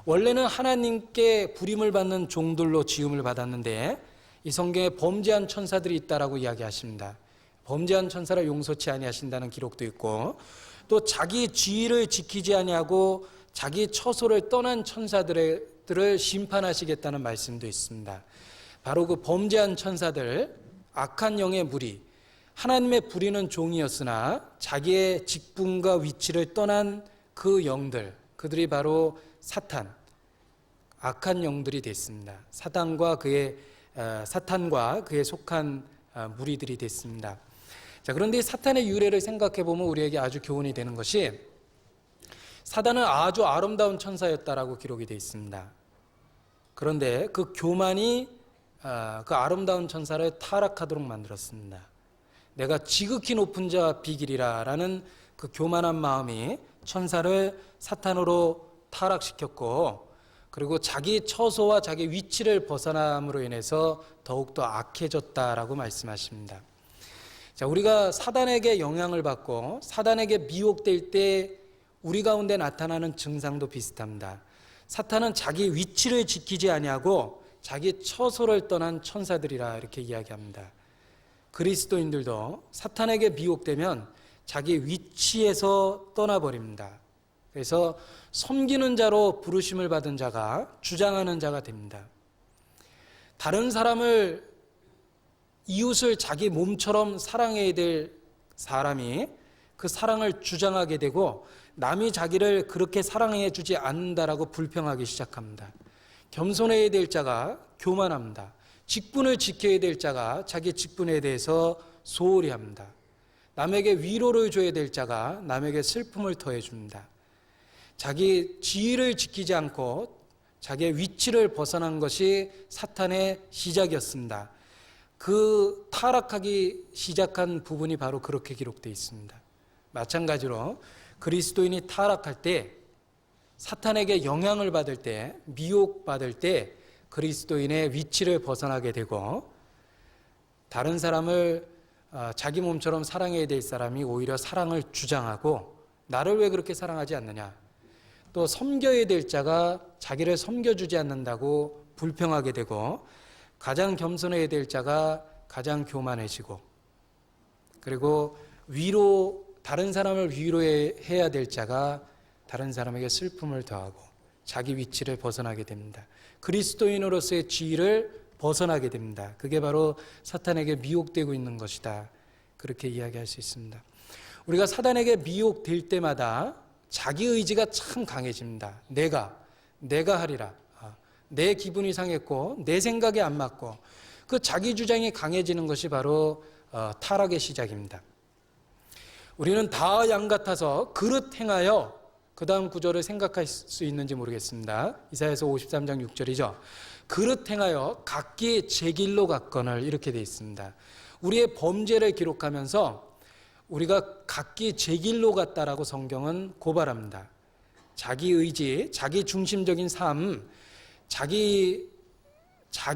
원래는 하나님께 부림을 받는 종들로 지음을 받았는데 이 성경에 범죄한 천사들이 있다라고 이야기하십니다. 범죄한 천사를 용서치 아니하신다는 기록도 있고 또 자기 지위를 지키지 아니하고 자기 처소를 떠난 천사들을 심판하시겠다는 말씀도 있습니다. 바로 그 범죄한 천사들, 악한 영의 무리, 하나님의 부리는 종이었으나 자기의 직분과 위치를 떠난 그 영들, 그들이 바로 사탄, 악한 영들이 됐습니다. 사탄과 그에 속한 무리들이 됐습니다. 자, 그런데 사탄의 유래를 생각해 보면 우리에게 아주 교훈이 되는 것이 사탄은 아주 아름다운 천사였다라고 기록이 되어 있습니다. 그런데 그 교만이 그 아름다운 천사를 타락하도록 만들었습니다. 내가 지극히 높은 자와 비기리라 라는 그 교만한 마음이 천사를 사탄으로 타락시켰고 그리고 자기 처소와 자기 위치를 벗어남으로 인해서 더욱더 악해졌다라고 말씀하십니다. 자, 우리가 사단에게 영향을 받고 사단에게 미혹될 때 우리 가운데 나타나는 증상도 비슷합니다. 사탄은 자기 위치를 지키지 아니하고 자기 처소를 떠난 천사들이라 이렇게 이야기합니다. 그리스도인들도 사탄에게 미혹되면 자기 위치에서 떠나버립니다. 그래서 섬기는 자로 부르심을 받은 자가 주장하는 자가 됩니다. 다른 사람을, 이웃을 자기 몸처럼 사랑해야 될 사람이 그 사랑을 주장하게 되고 남이 자기를 그렇게 사랑해 주지 않는다라고 불평하기 시작합니다. 겸손해야 될 자가 교만합니다. 직분을 지켜야 될 자가 자기 직분에 대해서 소홀히 합니다. 남에게 위로를 줘야 될 자가 남에게 슬픔을 더해 줍니다. 자기 지위를 지키지 않고 자기의 위치를 벗어난 것이 사탄의 시작이었습니다. 그 타락하기 시작한 부분이 바로 그렇게 기록되어 있습니다. 마찬가지로 그리스도인이 타락할 때, 사탄에게 영향을 받을 때, 미혹받을 때 그리스도인의 위치를 벗어나게 되고 다른 사람을 자기 몸처럼 사랑해야 될 사람이 오히려 사랑을 주장하고 나를 왜 그렇게 사랑하지 않느냐, 또 섬겨야 될 자가 자기를 섬겨주지 않는다고 불평하게 되고 가장 겸손해야 될 자가 가장 교만해지고 그리고 위로 다른 사람을 위로해야 될 자가 다른 사람에게 슬픔을 더하고 자기 위치를 벗어나게 됩니다. 그리스도인으로서의 지위를 벗어나게 됩니다. 그게 바로 사탄에게 미혹되고 있는 것이다. 그렇게 이야기할 수 있습니다. 우리가 사탄에게 미혹될 때마다 자기 의지가 참 강해집니다. 내가 하리라. 내 기분이 상했고 내 생각에 안 맞고 그 자기 주장이 강해지는 것이 바로 타락의 시작입니다. 우리는 다 양 같아서 그릇 행하여, 그 다음 구절을 생각할 수 있는지 모르겠습니다. 이사야서 53장 6절이죠. 그릇 행하여 각기 제 길로 갔거늘, 이렇게 되어 있습니다. 우리의 범죄를 기록하면서 우리가 각기 제 길로 갔다라고 성경은 고발합니다. 자기 의지, 자기 중심적인 삶, 자기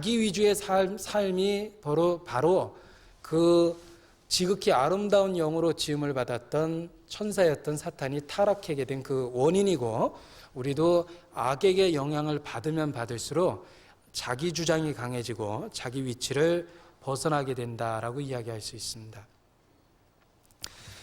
위주의 삶이 바로 그 지극히 아름다운 영으로 지음을 받았던 천사였던 사탄이 타락하게 된 그 원인이고, 우리도 악에게 영향을 받으면 받을수록 자기 주장이 강해지고 자기 위치를 벗어나게 된다라고 이야기할 수 있습니다.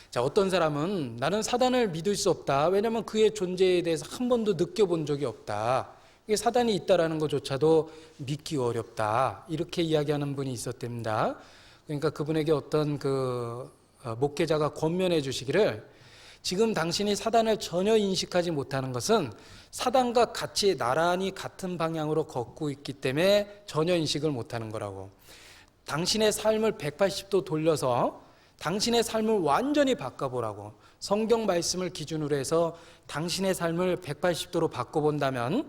자, 어떤 사람은 나는 사단을 믿을 수 없다. 왜냐하면 그의 존재에 대해서 한 번도 느껴본 적이 없다. 이게 사단이 있다라는 것조차도 믿기 어렵다. 이렇게 이야기하는 분이 있었답니다. 그러니까 그분에게 어떤 목회자가 권면해 주시기를, 지금 당신이 사단을 전혀 인식하지 못하는 것은 사단과 같이 나란히 같은 방향으로 걷고 있기 때문에 전혀 인식을 못하는 거라고. 당신의 삶을 180도 돌려서 당신의 삶을 완전히 바꿔보라고. 성경 말씀을 기준으로 해서 당신의 삶을 180도로 바꿔본다면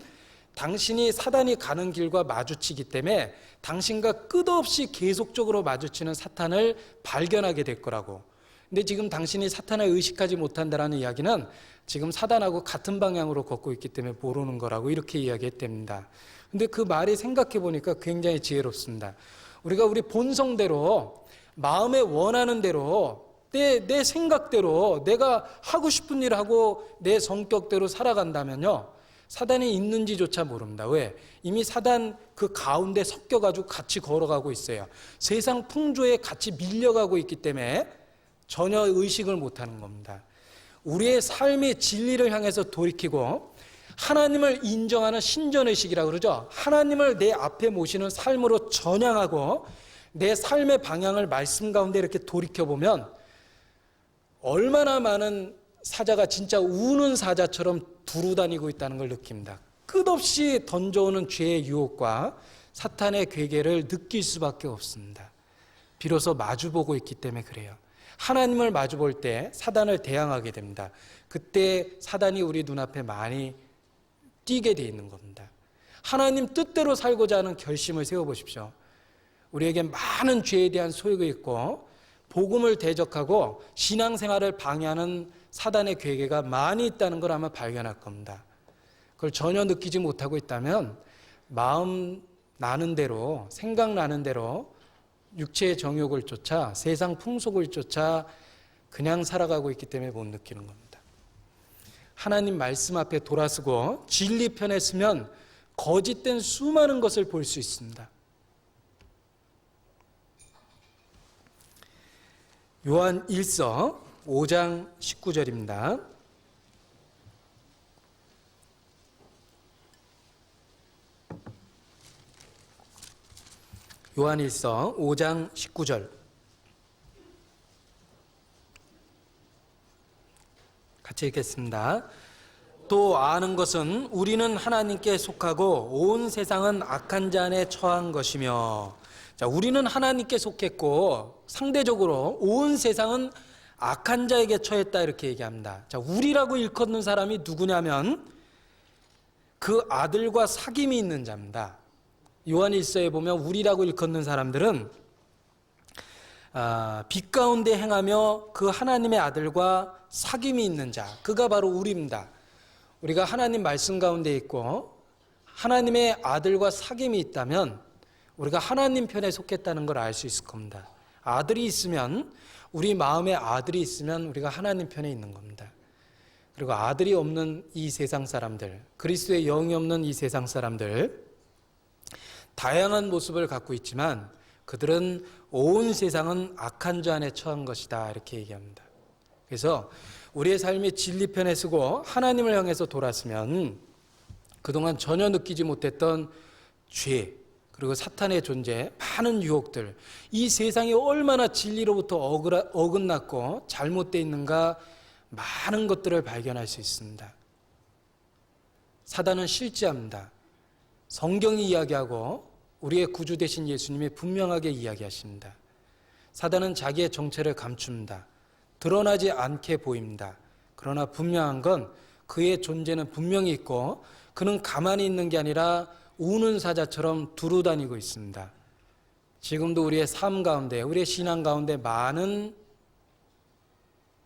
당신이 사단이 가는 길과 마주치기 때문에 당신과 끝없이 계속적으로 마주치는 사탄을 발견하게 될 거라고. 근데 지금 당신이 사탄을 의식하지 못한다라는 이야기는 지금 사단하고 같은 방향으로 걷고 있기 때문에 모르는 거라고, 이렇게 이야기했답니다. 근데 그 말이 생각해 보니까 굉장히 지혜롭습니다. 우리가 우리 본성대로, 마음에 원하는 대로, 내 생각대로, 내가 하고 싶은 일 하고 내 성격대로 살아간다면요, 사단이 있는지조차 모릅니다. 왜? 이미 사단 그 가운데 섞여가지고 같이 걸어가고 있어요. 세상 풍조에 같이 밀려가고 있기 때문에 전혀 의식을 못하는 겁니다. 우리의 삶의 진리를 향해서 돌이키고 하나님을 인정하는 신전의식이라고 그러죠. 하나님을 내 앞에 모시는 삶으로 전향하고 내 삶의 방향을 말씀 가운데 이렇게 돌이켜보면 얼마나 많은 사자가 진짜 우는 사자처럼 두루 다니고 있다는 걸 느낍니다. 끝없이 던져오는 죄의 유혹과 사탄의 괴계를 느낄 수밖에 없습니다. 비로소 마주보고 있기 때문에 그래요. 하나님을 마주볼 때 사단을 대항하게 됩니다. 그때 사단이 우리 눈앞에 많이 띄게 돼 있는 겁니다. 하나님 뜻대로 살고자 하는 결심을 세워보십시오. 우리에게 많은 죄에 대한 소욕이 있고 복음을 대적하고 신앙생활을 방해하는 사단의 괴계가 많이 있다는 걸 아마 발견할 겁니다. 그걸 전혀 느끼지 못하고 있다면 마음 나는 대로, 생각나는 대로 육체의 정욕을 쫓아 세상 풍속을 쫓아 그냥 살아가고 있기 때문에 못 느끼는 겁니다. 하나님 말씀 앞에 돌아서고 진리 편에 서면 거짓된 수많은 것을 볼 수 있습니다. 요한 1서 5장 19절입니다. 요한 1서 5장 19절. 같이 읽겠습니다. 또 아는 것은 우리는 하나님께 속하고 온 세상은 악한 자 안에 처한 것이며. 자, 우리는 하나님께 속했고 상대적으로 온 세상은 악한 자에게 처했다, 이렇게 얘기합니다. 자, 우리라고 일컫는 사람이 누구냐면 그 아들과 사귐이 있는 자입니다. 요한 1서에 보면 우리라고 일컫는 사람들은 빛 가운데 행하며 그 하나님의 아들과 사귐이 있는 자, 그가 바로 우리입니다. 우리가 하나님 말씀 가운데 있고 하나님의 아들과 사귐이 있다면 우리가 하나님 편에 속했다는 걸 알 수 있을 겁니다. 아들이 있으면, 우리 마음에 아들이 있으면 우리가 하나님 편에 있는 겁니다. 그리고 아들이 없는 이 세상 사람들, 그리스도의 영이 없는 이 세상 사람들, 다양한 모습을 갖고 있지만 그들은 온 세상은 악한 자 안에 처한 것이다, 이렇게 얘기합니다. 그래서 우리의 삶이 진리편에 서고 하나님을 향해서 돌았으면 그동안 전혀 느끼지 못했던 죄, 그리고 사탄의 존재, 많은 유혹들, 이 세상이 얼마나 진리로부터 어긋났고 잘못되어 있는가, 많은 것들을 발견할 수 있습니다. 사단은 실제합니다. 성경이 이야기하고 우리의 구주 되신 예수님이 분명하게 이야기하십니다. 사단은 자기의 정체를 감춥니다. 드러나지 않게 보입니다. 그러나 분명한 건 그의 존재는 분명히 있고 그는 가만히 있는 게 아니라 우는 사자처럼 두루다니고 있습니다. 지금도 우리의 삶 가운데, 우리의 신앙 가운데 많은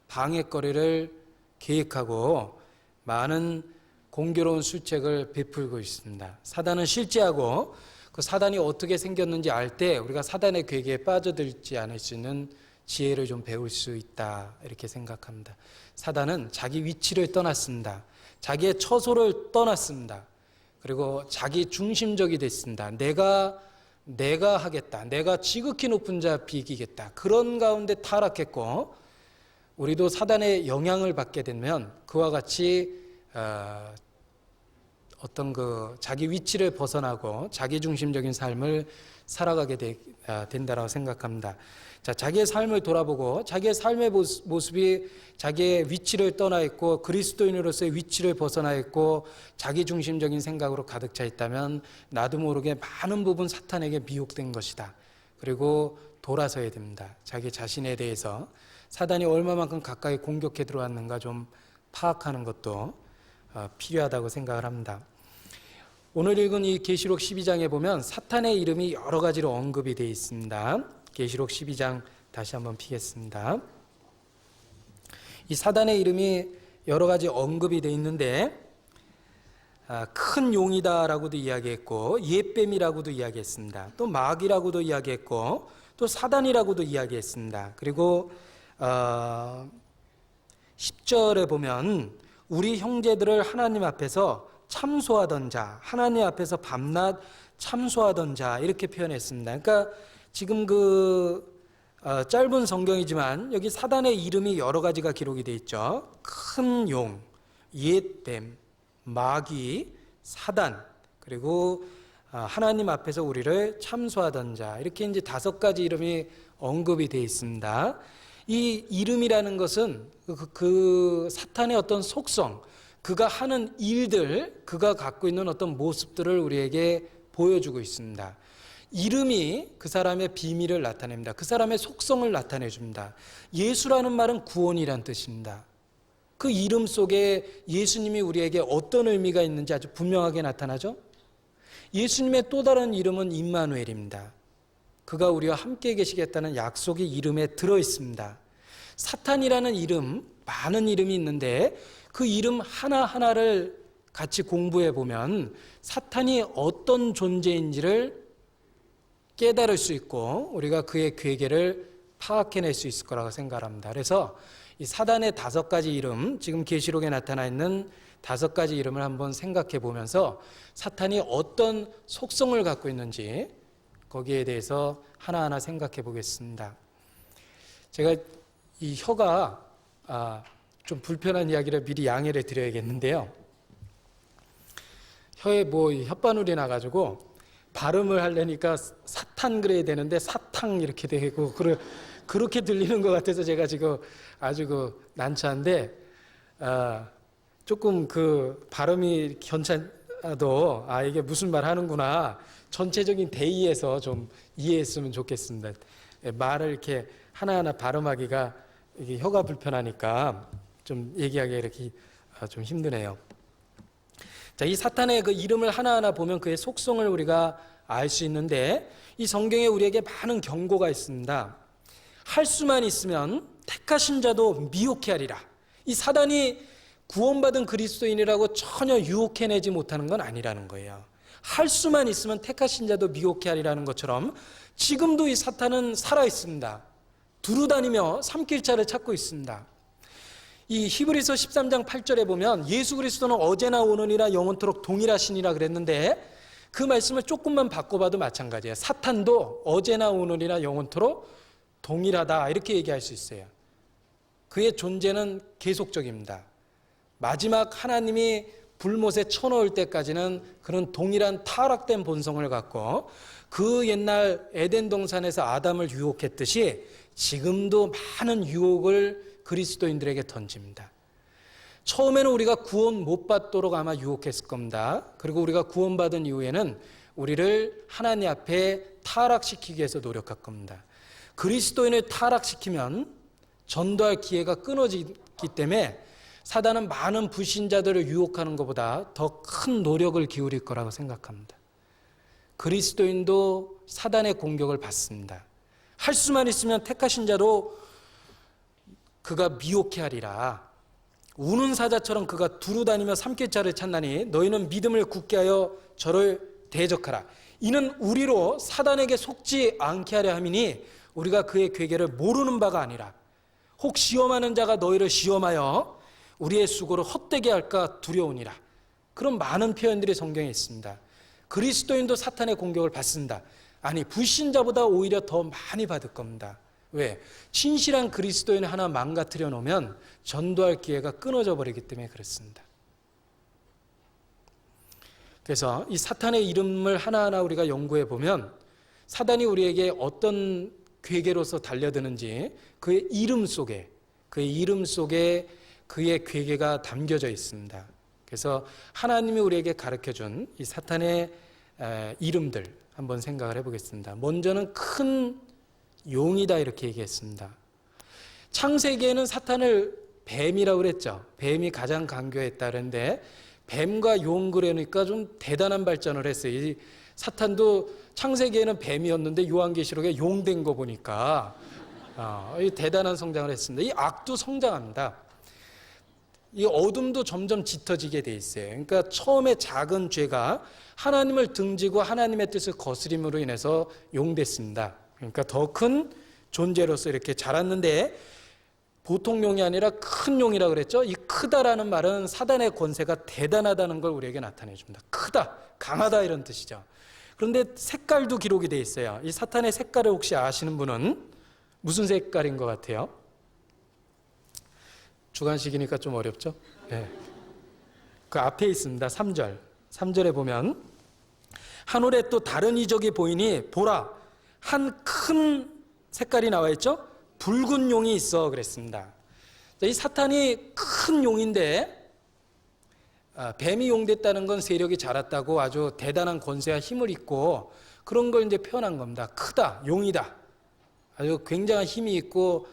방해거리를 계획하고 많은 공교로운 술책을 베풀고 있습니다. 사단은 실제하고 그 사단이 어떻게 생겼는지 알 때 우리가 사단의 괴계에 빠져들지 않을 수 있는 지혜를 좀 배울 수 있다, 이렇게 생각합니다. 사단은 자기 위치를 떠났습니다. 자기의 처소를 떠났습니다. 그리고 자기 중심적이 됐습니다. 내가 하겠다. 내가 지극히 높은 자 비기겠다. 그런 가운데 타락했고, 우리도 사단의 영향을 받게 되면 그와 같이 어떤 자기 위치를 벗어나고 자기 중심적인 삶을 살아가게 된다라고 생각합니다. 자, 자기의 삶을 돌아보고 자기의 삶의 모습이 자기의 위치를 떠나 있고 그리스도인으로서의 위치를 벗어나 있고 자기 중심적인 생각으로 가득 차 있다면 나도 모르게 많은 부분 사탄에게 미혹된 것이다. 그리고 돌아서야 됩니다. 자기 자신에 대해서 사단이 얼마만큼 가까이 공격해 들어왔는가 좀 파악하는 것도 필요하다고 생각을 합니다. 오늘 읽은 이 계시록 12장에 보면 사탄의 이름이 여러 가지로 언급이 되어 있습니다. 계시록 12장 다시 한번 피겠습니다. 이 사단의 이름이 여러 가지 언급이 되어 있는데 큰 용이다라고도 이야기했고 옛뱀이라고도 이야기했습니다. 또 마귀라고도 이야기했고 또 사단이라고도 이야기했습니다. 그리고 10절에 보면 우리 형제들을 하나님 앞에서 참소하던 자, 하나님 앞에서 밤낮 참소하던 자, 이렇게 표현했습니다. 그러니까 지금 짧은 성경이지만 여기 사단의 이름이 여러 가지가 기록이 되어 있죠. 큰 용, 옛뱀, 마귀, 사단, 그리고 하나님 앞에서 우리를 참소하던 자, 이렇게 이제 5가지 이름이 언급이 되어 있습니다. 이 이름이라는 것은 그 사탄의 어떤 속성, 그가 하는 일들, 그가 갖고 있는 어떤 모습들을 우리에게 보여주고 있습니다. 이름이 그 사람의 비밀을 나타냅니다. 그 사람의 속성을 나타내줍니다. 예수라는 말은 구원이란 뜻입니다. 그 이름 속에 예수님이 우리에게 어떤 의미가 있는지 아주 분명하게 나타나죠. 예수님의 또 다른 이름은 임마누엘입니다. 그가 우리와 함께 계시겠다는 약속이 이름에 들어있습니다. 사탄이라는 이름, 많은 이름이 있는데 그 이름 하나하나를 같이 공부해 보면 사탄이 어떤 존재인지를 깨달을 수 있고 우리가 그의 괴계를 파악해낼 수 있을 거라고 생각합니다. 그래서 이 사단의 5가지 이름, 지금 계시록에 나타나 있는 5가지 이름을 한번 생각해 보면서 사탄이 어떤 속성을 갖고 있는지 거기에 대해서 하나하나 생각해 보겠습니다. 제가 이 혀가 좀 불편한 이야기를 미리 양해를 드려야겠는데요. 혀에 혓바늘이 나가지고 발음을 하려니까 사탄 그래야 되는데 사탕 이렇게 되고 그렇게 들리는 것 같아서 제가 지금 아주 난처한데 조금 발음이 괜찮아도 이게 무슨 말 하는구나 전체적인 대의에서 좀 이해했으면 좋겠습니다. 말을 이렇게 하나하나 발음하기가 이게 혀가 불편하니까 좀 얘기하기가 이렇게 좀 힘드네요. 자, 이 사탄의 그 이름을 하나하나 보면 그의 속성을 우리가 알 수 있는데 이 성경에 우리에게 많은 경고가 있습니다. 할 수만 있으면 택하신 자도 미혹해 하리라. 이 사단이 구원받은 그리스도인이라고 전혀 유혹해내지 못하는 건 아니라는 거예요. 할 수만 있으면 택하신 자도 미혹해 하리라는 것처럼 지금도 이 사탄은 살아있습니다. 두루다니며 삼킬 자를 찾고 있습니다. 이 히브리서 13장 8절에 보면 예수 그리스도는 어제나 오늘이나 영원토록 동일하시니라 그랬는데 그 말씀을 조금만 바꿔봐도 마찬가지예요. 사탄도 어제나 오늘이나 영원토록 동일하다 이렇게 얘기할 수 있어요. 그의 존재는 계속적입니다. 마지막 하나님이 불못에 쳐넣을 때까지는 그런 동일한 타락된 본성을 갖고 그 옛날 에덴 동산에서 아담을 유혹했듯이 지금도 많은 유혹을 그리스도인들에게 던집니다. 처음에는 우리가 구원 못 받도록 아마 유혹했을 겁니다. 그리고 우리가 구원받은 이후에는 우리를 하나님 앞에 타락시키기 위해서 노력할 겁니다. 그리스도인을 타락시키면 전도할 기회가 끊어지기 때문에 사단은 많은 불신자들을 유혹하는 것보다 더 큰 노력을 기울일 거라고 생각합니다. 그리스도인도 사단의 공격을 받습니다. 할 수만 있으면 택하신 자로 그가 미혹해 하리라. 우는 사자처럼 그가 두루다니며 삼킬자를 찾나니 너희는 믿음을 굳게 하여 저를 대적하라. 이는 우리로 사단에게 속지 않게 하려 함이니 우리가 그의 괴계를 모르는 바가 아니라 혹 시험하는 자가 너희를 시험하여 우리의 수고를 헛되게 할까 두려우니라. 그런 많은 표현들이 성경에 있습니다. 그리스도인도 사탄의 공격을 받습니다. 아니, 불신자보다 오히려 더 많이 받을 겁니다. 왜? 진실한 그리스도인을 하나 망가뜨려 놓으면 전도할 기회가 끊어져 버리기 때문에 그렇습니다. 그래서 이 사탄의 이름을 하나하나 우리가 연구해 보면 사단이 우리에게 어떤 괴계로서 달려드는지 그의 이름 속에 그의 괴계가 담겨져 있습니다. 그래서 하나님이 우리에게 가르쳐준 이 사탄의 이름들 한번 생각을 해보겠습니다. 먼저는 큰 용이다 이렇게 얘기했습니다. 창세기에는 사탄을 뱀이라고 그랬죠. 뱀이 가장 강교했다 그랬는데 뱀과 용 그러니까 좀 대단한 발전을 했어요. 이 사탄도 창세기에는 뱀이었는데 요한계시록에 용 된 거 보니까 대단한 성장을 했습니다. 이 악도 성장합니다. 이 어둠도 점점 짙어지게 돼 있어요. 그러니까 처음에 작은 죄가 하나님을 등지고 하나님의 뜻을 거스림으로 인해서 용됐습니다. 그러니까 더 큰 존재로서 이렇게 자랐는데 보통 용이 아니라 큰 용이라고 그랬죠. 이 크다라는 말은 사단의 권세가 대단하다는 걸 우리에게 나타내 줍니다. 크다, 강하다 이런 뜻이죠. 그런데 색깔도 기록이 돼 있어요. 이 사탄의 색깔을 혹시 아시는 분은 무슨 색깔인 것 같아요? 주관식이니까 좀 어렵죠? 네. 그 앞에 있습니다. 3절. 3절에 보면 하늘에 또 다른 이적이 보이니 보라 한 큰 색깔이 나와 있죠? 붉은 용이 있어 그랬습니다. 이 사탄이 큰 용인데 뱀이 용됐다는 건 세력이 자랐다고 아주 대단한 권세와 힘을 입고 그런 걸 이제 표현한 겁니다. 크다, 용이다. 아주 굉장한 힘이 있고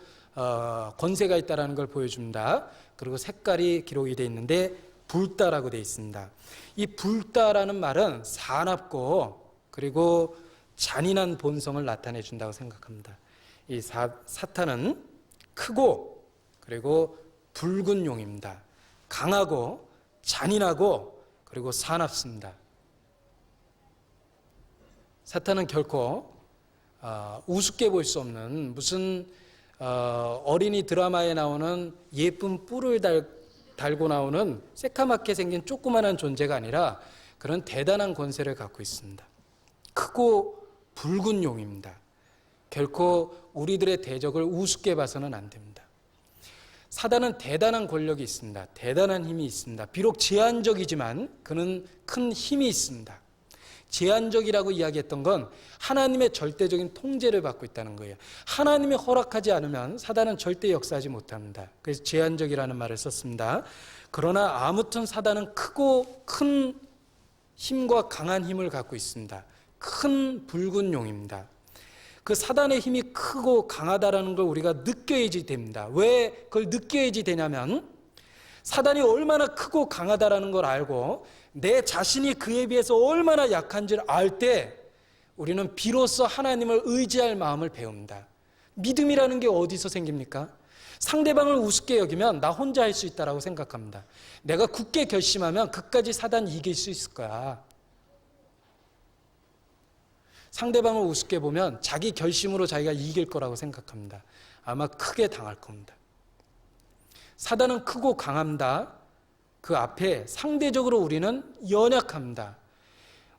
권세가 있다는 걸 보여줍니다. 그리고 색깔이 기록이 되어 있는데 불다라고 되어 있습니다. 이 불다라는 말은 사납고 그리고 잔인한 본성을 나타내 준다고 생각합니다. 이 사탄은 크고 그리고 붉은 용입니다. 강하고 잔인하고 그리고 사납습니다. 사탄은 결코 우습게 볼 수 없는 무슨 어린이 드라마에 나오는 예쁜 뿔을 달고 나오는 새카맣게 생긴 조그만한 존재가 아니라 그런 대단한 권세를 갖고 있습니다. 크고 붉은 용입니다. 결코 우리들의 대적을 우습게 봐서는 안 됩니다. 사단은 대단한 권력이 있습니다. 대단한 힘이 있습니다. 비록 제한적이지만 그는 큰 힘이 있습니다. 제한적이라고 이야기했던 건 하나님의 절대적인 통제를 받고 있다는 거예요. 하나님이 허락하지 않으면 사단은 절대 역사하지 못합니다. 그래서 제한적이라는 말을 썼습니다. 그러나 아무튼 사단은 크고 큰 힘과 강한 힘을 갖고 있습니다. 큰 붉은 용입니다. 그 사단의 힘이 크고 강하다라는 걸 우리가 느껴야지 됩니다. 왜 그걸 느껴야지 되냐면 사단이 얼마나 크고 강하다라는 걸 알고 내 자신이 그에 비해서 얼마나 약한지를 알 때 우리는 비로소 하나님을 의지할 마음을 배웁니다. 믿음이라는 게 어디서 생깁니까? 상대방을 우습게 여기면 나 혼자 할 수 있다라고 생각합니다. 내가 굳게 결심하면 그까지 사단 이길 수 있을 거야. 상대방을 우습게 보면 자기 결심으로 자기가 이길 거라고 생각합니다. 아마 크게 당할 겁니다. 사단은 크고 강합니다. 그 앞에 상대적으로 우리는 연약합니다.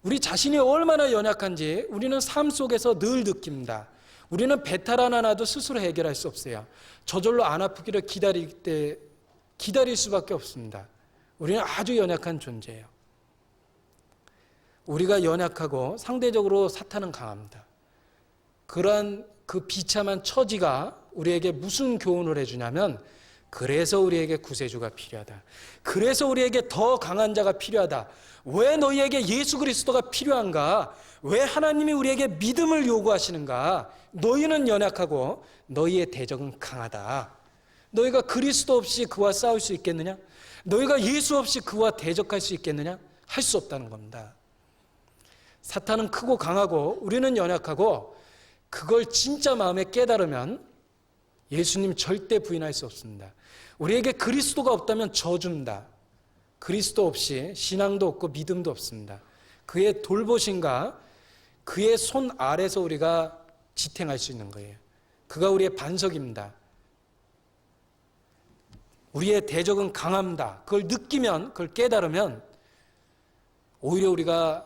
우리 자신이 얼마나 연약한지 우리는 삶 속에서 늘 느낍니다. 우리는 배탈 하나 나도 스스로 해결할 수 없어요. 저절로 안 아프기를 기다릴 수밖에 없습니다. 우리는 아주 연약한 존재예요. 우리가 연약하고 상대적으로 사탄은 강합니다. 그러한 그 비참한 처지가 우리에게 무슨 교훈을 해주냐면, 그래서 우리에게 구세주가 필요하다. 그래서 우리에게 더 강한 자가 필요하다. 왜 너희에게 예수 그리스도가 필요한가? 왜 하나님이 우리에게 믿음을 요구하시는가? 너희는 연약하고 너희의 대적은 강하다. 너희가 그리스도 없이 그와 싸울 수 있겠느냐? 너희가 예수 없이 그와 대적할 수 있겠느냐? 할 수 없다는 겁니다. 사탄은 크고 강하고 우리는 연약하고, 그걸 진짜 마음에 깨달으면 예수님 절대 부인할 수 없습니다. 우리에게 그리스도가 없다면 저주입니다. 그리스도 없이 신앙도 없고 믿음도 없습니다. 그의 돌보심과 그의 손 아래서 우리가 지탱할 수 있는 거예요. 그가 우리의 반석입니다. 우리의 대적은 강합니다. 그걸 느끼면, 그걸 깨달으면 오히려 우리가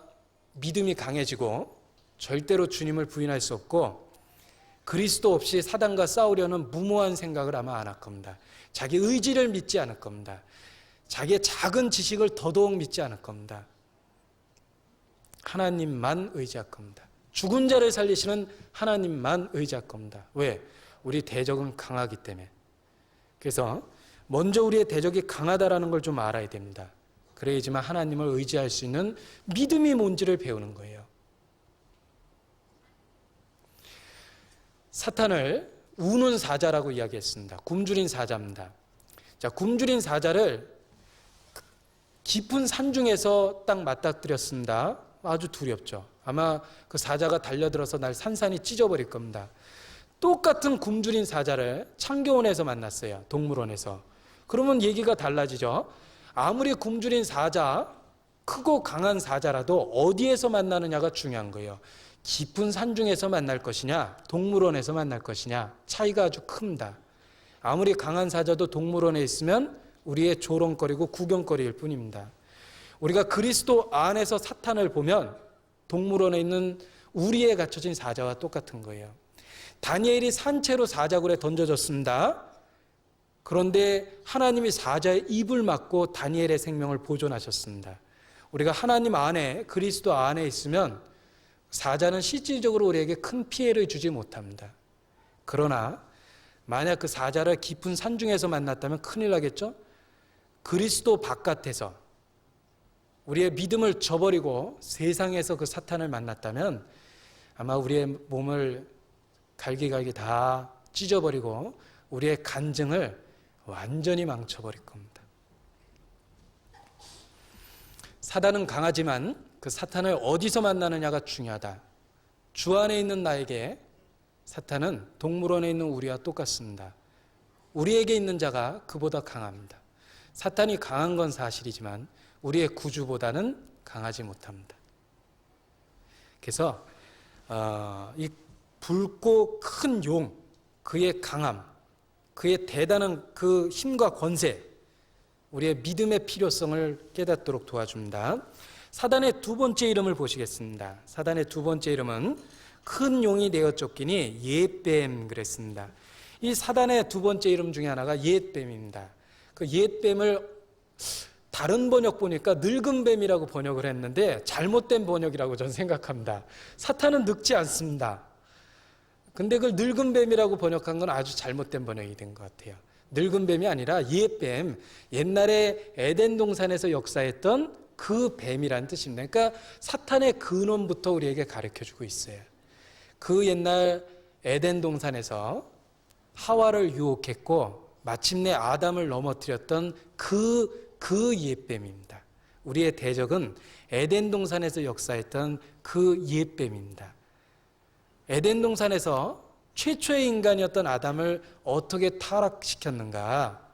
믿음이 강해지고 절대로 주님을 부인할 수 없고, 그리스도 없이 사단과 싸우려는 무모한 생각을 아마 안 할 겁니다. 자기 의지를 믿지 않을 겁니다. 자기의 작은 지식을 더더욱 믿지 않을 겁니다. 하나님만 의지할 겁니다. 죽은 자를 살리시는 하나님만 의지할 겁니다. 왜? 우리 대적은 강하기 때문에. 그래서 먼저 우리의 대적이 강하다라는 걸 좀 알아야 됩니다. 그래야지만 하나님을 의지할 수 있는 믿음이 뭔지를 배우는 거예요. 사탄을 우는 사자라고 이야기했습니다. 굶주린 사자입니다. 자, 굶주린 사자를 깊은 산 중에서 딱 맞닥뜨렸습니다. 아주 두렵죠. 아마 그 사자가 달려들어서 날 산산이 찢어버릴 겁니다. 똑같은 굶주린 사자를 창교원에서 만났어요. 동물원에서. 그러면 얘기가 달라지죠. 아무리 굶주린 사자, 크고 강한 사자라도 어디에서 만나느냐가 중요한 거예요. 깊은 산 중에서 만날 것이냐, 동물원에서 만날 것이냐, 차이가 아주 큽니다. 아무리 강한 사자도 동물원에 있으면 우리의 조롱거리고 구경거리일 뿐입니다. 우리가 그리스도 안에서 사탄을 보면 동물원에 있는 우리에 갇혀진 사자와 똑같은 거예요. 다니엘이 산채로 사자굴에 던져졌습니다. 그런데 하나님이 사자의 입을 막고 다니엘의 생명을 보존하셨습니다. 우리가 하나님 안에, 그리스도 안에 있으면 사자는 실질적으로 우리에게 큰 피해를 주지 못합니다. 그러나 만약 그 사자를 깊은 산 중에서 만났다면 큰일 나겠죠? 그리스도 바깥에서 우리의 믿음을 저버리고 세상에서 그 사탄을 만났다면 아마 우리의 몸을 갈기갈기 다 찢어버리고 우리의 간증을 완전히 망쳐버릴 겁니다. 사단은 강하지만 그 사탄을 어디서 만나느냐가 중요하다. 주 안에 있는 나에게 사탄은 동물원에 있는 우리와 똑같습니다. 우리에게 있는 자가 그보다 강합니다. 사탄이 강한 건 사실이지만 우리의 구주보다는 강하지 못합니다. 그래서 이 붉고 큰 용, 그의 강함, 그의 대단한 그 힘과 권세, 우리의 믿음의 필요성을 깨닫도록 도와줍니다. 사단의 두 번째 이름을 보시겠습니다. 사단의 두 번째 이름은 큰 용이 내어 쫓기니 옛뱀 그랬습니다. 이 사단의 두 번째 이름 중에 하나가 옛뱀입니다. 그 옛뱀을 다른 번역 보니까 늙은 뱀이라고 번역을 했는데 잘못된 번역이라고 저는 생각합니다. 사탄은 늙지 않습니다. 근데 그걸 늙은 뱀이라고 번역한 건 아주 잘못된 번역이 된 것 같아요. 늙은 뱀이 아니라 옛뱀, 옛날에 에덴 동산에서 역사했던 그 뱀이라는 뜻입니다. 그러니까 사탄의 근원부터 우리에게 가르쳐주고 있어요. 그 옛날 에덴 동산에서 하와를 유혹했고 마침내 아담을 넘어뜨렸던 그 옛뱀입니다. 우리의 대적은 에덴 동산에서 역사했던 그 옛뱀입니다. 에덴 동산에서 최초의 인간이었던 아담을 어떻게 타락시켰는가?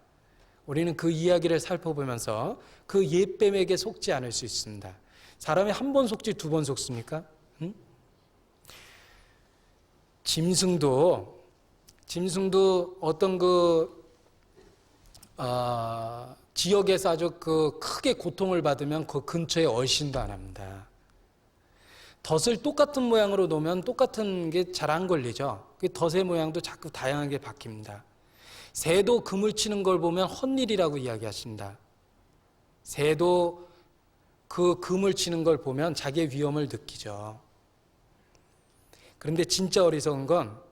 우리는 그 이야기를 살펴보면서 그 옛뱀에게 속지 않을 수 있습니다. 사람이 한 번 속지 두 번 속습니까? 짐승도 어떤 지역에서 아주 크게 고통을 받으면 그 근처에 얼씬도 안 합니다. 덫을 똑같은 모양으로 놓으면 똑같은 게 잘 안 걸리죠. 그 덫의 모양도 자꾸 다양하게 바뀝니다. 새도 그물 치는 걸 보면 헛일이라고 이야기하신다. 새도 그 그물 치는 걸 보면 자기의 위험을 느끼죠. 그런데 진짜 어리석은 건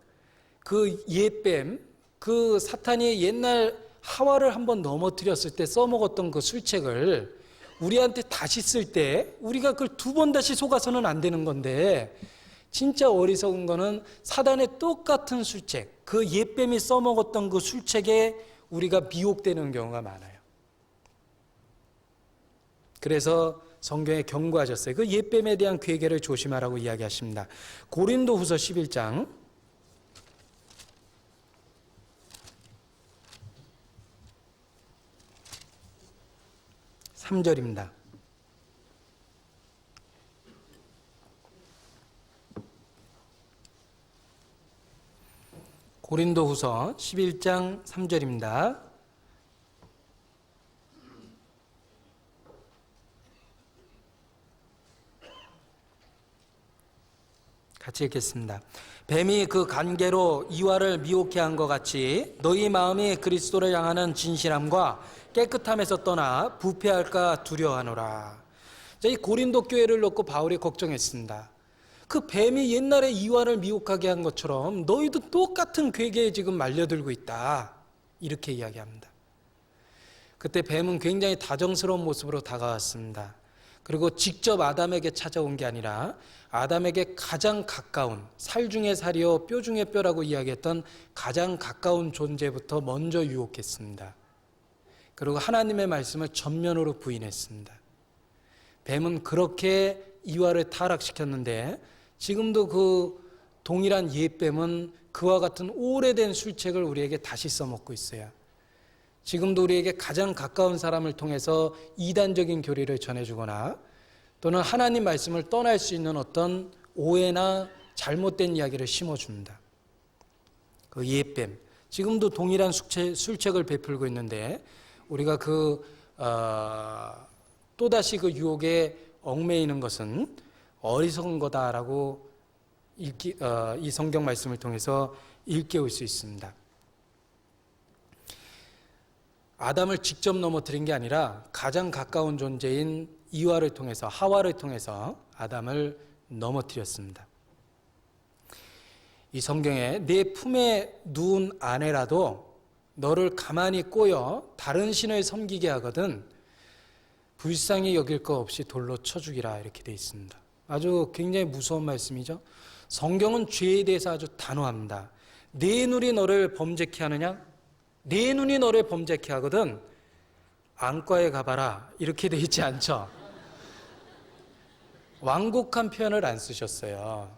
그 옛뱀, 그 사탄이 옛날 하와를 한번 넘어뜨렸을 때 써먹었던 그 술책을 우리한테 다시 쓸 때 우리가 그걸 두 번 다시 속아서는 안 되는 건데, 진짜 어리석은 거는 사단의 똑같은 술책, 그 옛뱀이 써먹었던 그 술책에 우리가 미혹되는 경우가 많아요. 그래서 성경에 경고하셨어요. 그 옛뱀에 대한 괴계를 조심하라고 이야기하십니다. 고린도후서 11장 3절입니다. 고린도후서 11장 3절입니다. 같이 읽겠습니다. 뱀이 그 간계로 이와를 미혹해 한 것 같이 너희 마음이 그리스도를 향하는 진실함과 깨끗함에서 떠나 부패할까 두려워하노라. 이 고린도 교회를 놓고 바울이 걱정했습니다. 그 뱀이 옛날에 이와를 미혹하게 한 것처럼 너희도 똑같은 괴계에 지금 말려들고 있다, 이렇게 이야기합니다. 그때 뱀은 굉장히 다정스러운 모습으로 다가왔습니다. 그리고 직접 아담에게 찾아온 게 아니라 아담에게 가장 가까운, 살 중에 살이요 뼈 중에 뼈라고 이야기했던 가장 가까운 존재부터 먼저 유혹했습니다. 그리고 하나님의 말씀을 전면으로 부인했습니다. 뱀은 그렇게 이와를 타락시켰는데 지금도 그 동일한 옛뱀은 그와 같은 오래된 술책을 우리에게 다시 써먹고 있어요. 지금도 우리에게 가장 가까운 사람을 통해서 이단적인 교리를 전해주거나 또는 하나님 말씀을 떠날 수 있는 어떤 오해나 잘못된 이야기를 심어줍니다. 그 옛뱀, 지금도 동일한 술책을 베풀고 있는데 우리가 또다시 그 유혹에 얽매이는 것은 어리석은 거다라고 이 성경 말씀을 통해서 일깨울 수 있습니다. 아담을 직접 넘어뜨린 게 아니라 가장 가까운 존재인 이와를 통해서, 하와를 통해서 아담을 넘어뜨렸습니다. 이 성경에 내 품에 누운 아내라도 너를 가만히 꼬여 다른 신을 섬기게 하거든 불쌍히 여길 것 없이 돌로 쳐 죽이라, 이렇게 되어 있습니다. 아주 굉장히 무서운 말씀이죠. 성경은 죄에 대해서 아주 단호합니다. 내 눈이 너를 범죄케 하느냐? 내 눈이 너를 범죄케 하거든 안과에 가봐라, 이렇게 돼 있지 않죠. 완곡한 표현을 안 쓰셨어요.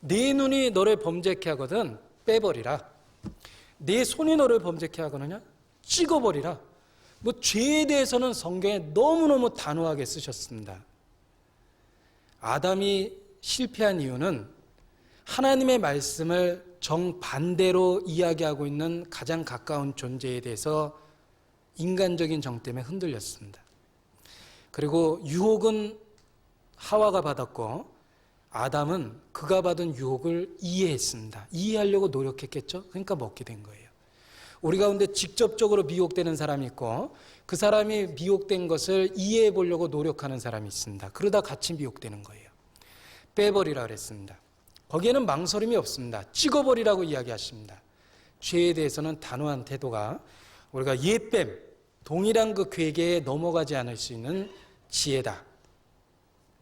내 눈이 너를 범죄케 하거든 빼버리라. 내 손이 너를 범죄케 하거느냐? 찍어버리라. 죄에 대해서는 성경에 너무너무 단호하게 쓰셨습니다. 아담이 실패한 이유는 하나님의 말씀을 정반대로 이야기하고 있는 가장 가까운 존재에 대해서 인간적인 정 때문에 흔들렸습니다. 그리고 유혹은 하와가 받았고 아담은 그가 받은 유혹을 이해했습니다. 이해하려고 노력했겠죠? 그러니까 먹게 된 거예요. 우리 가운데 직접적으로 미혹되는 사람이 있고 그 사람이 미혹된 것을 이해해 보려고 노력하는 사람이 있습니다. 그러다 같이 미혹되는 거예요. 빼버리라 그랬습니다. 거기에는 망설임이 없습니다. 찍어버리라고 이야기하십니다. 죄에 대해서는 단호한 태도가 우리가 옛뱀, 동일한 그 괴계에 넘어가지 않을 수 있는 지혜다,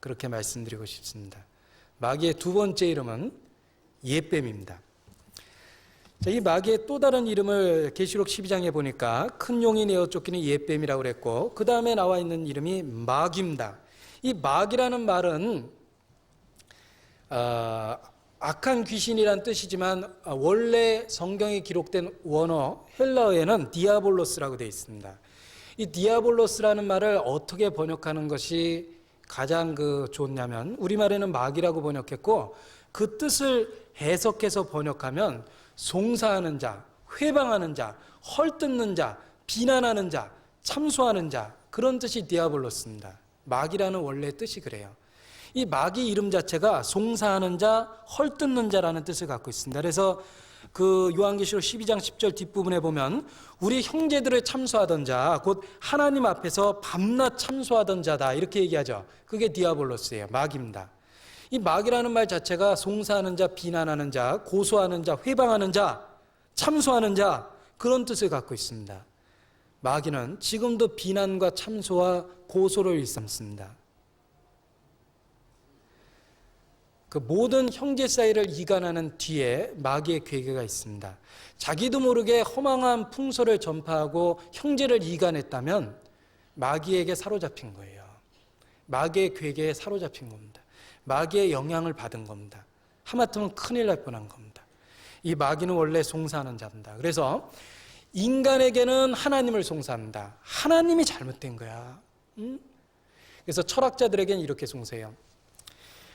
그렇게 말씀드리고 싶습니다. 마귀의 두 번째 이름은 옛뱀입니다. 자, 이 마귀의 또 다른 이름을 계시록 12장에 보니까 큰 용이 내어 쫓기는 옛뱀이라고 그랬고 그 다음에 나와 있는 이름이 마귀입니다. 이 마귀라는 말은 악한 귀신이란 뜻이지만 원래 성경에 기록된 원어 헬라어에는 디아볼로스라고 되어 있습니다. 이 디아볼로스라는 말을 어떻게 번역하는 것이 가장 좋냐면 우리말에는 마귀라고 번역했고 그 뜻을 해석해서 번역하면 송사하는 자, 회방하는 자, 헐뜯는 자, 비난하는 자, 참소하는 자, 그런 뜻이 디아볼로스입니다. 마귀라는 원래 뜻이 그래요. 이 마귀 이름 자체가 송사하는 자, 헐뜯는 자라는 뜻을 갖고 있습니다. 그래서 그 요한계시록 12장 10절 뒷부분에 보면 우리 형제들을 참소하던 자, 곧 하나님 앞에서 밤낮 참소하던 자다 이렇게 얘기하죠. 그게 디아볼로스예요. 마귀입니다. 이 마귀라는 말 자체가 송사하는 자, 비난하는 자, 고소하는 자, 회방하는 자, 참소하는 자 그런 뜻을 갖고 있습니다. 마귀는 지금도 비난과 참소와 고소를 일삼습니다. 그 모든 형제 사이를 이간하는 뒤에 마귀의 괴계가 있습니다. 자기도 모르게 허망한 풍소를 전파하고 형제를 이간했다면 마귀에게 사로잡힌 거예요. 마귀의 괴계에 사로잡힌 겁니다. 마귀의 영향을 받은 겁니다. 하마터면 큰일 날 뻔한 겁니다. 이 마귀는 원래 송사하는 자입니다. 그래서 인간에게는 하나님을 송사합니다. 하나님이 잘못된 거야. 그래서 철학자들에게는 이렇게 송사해요.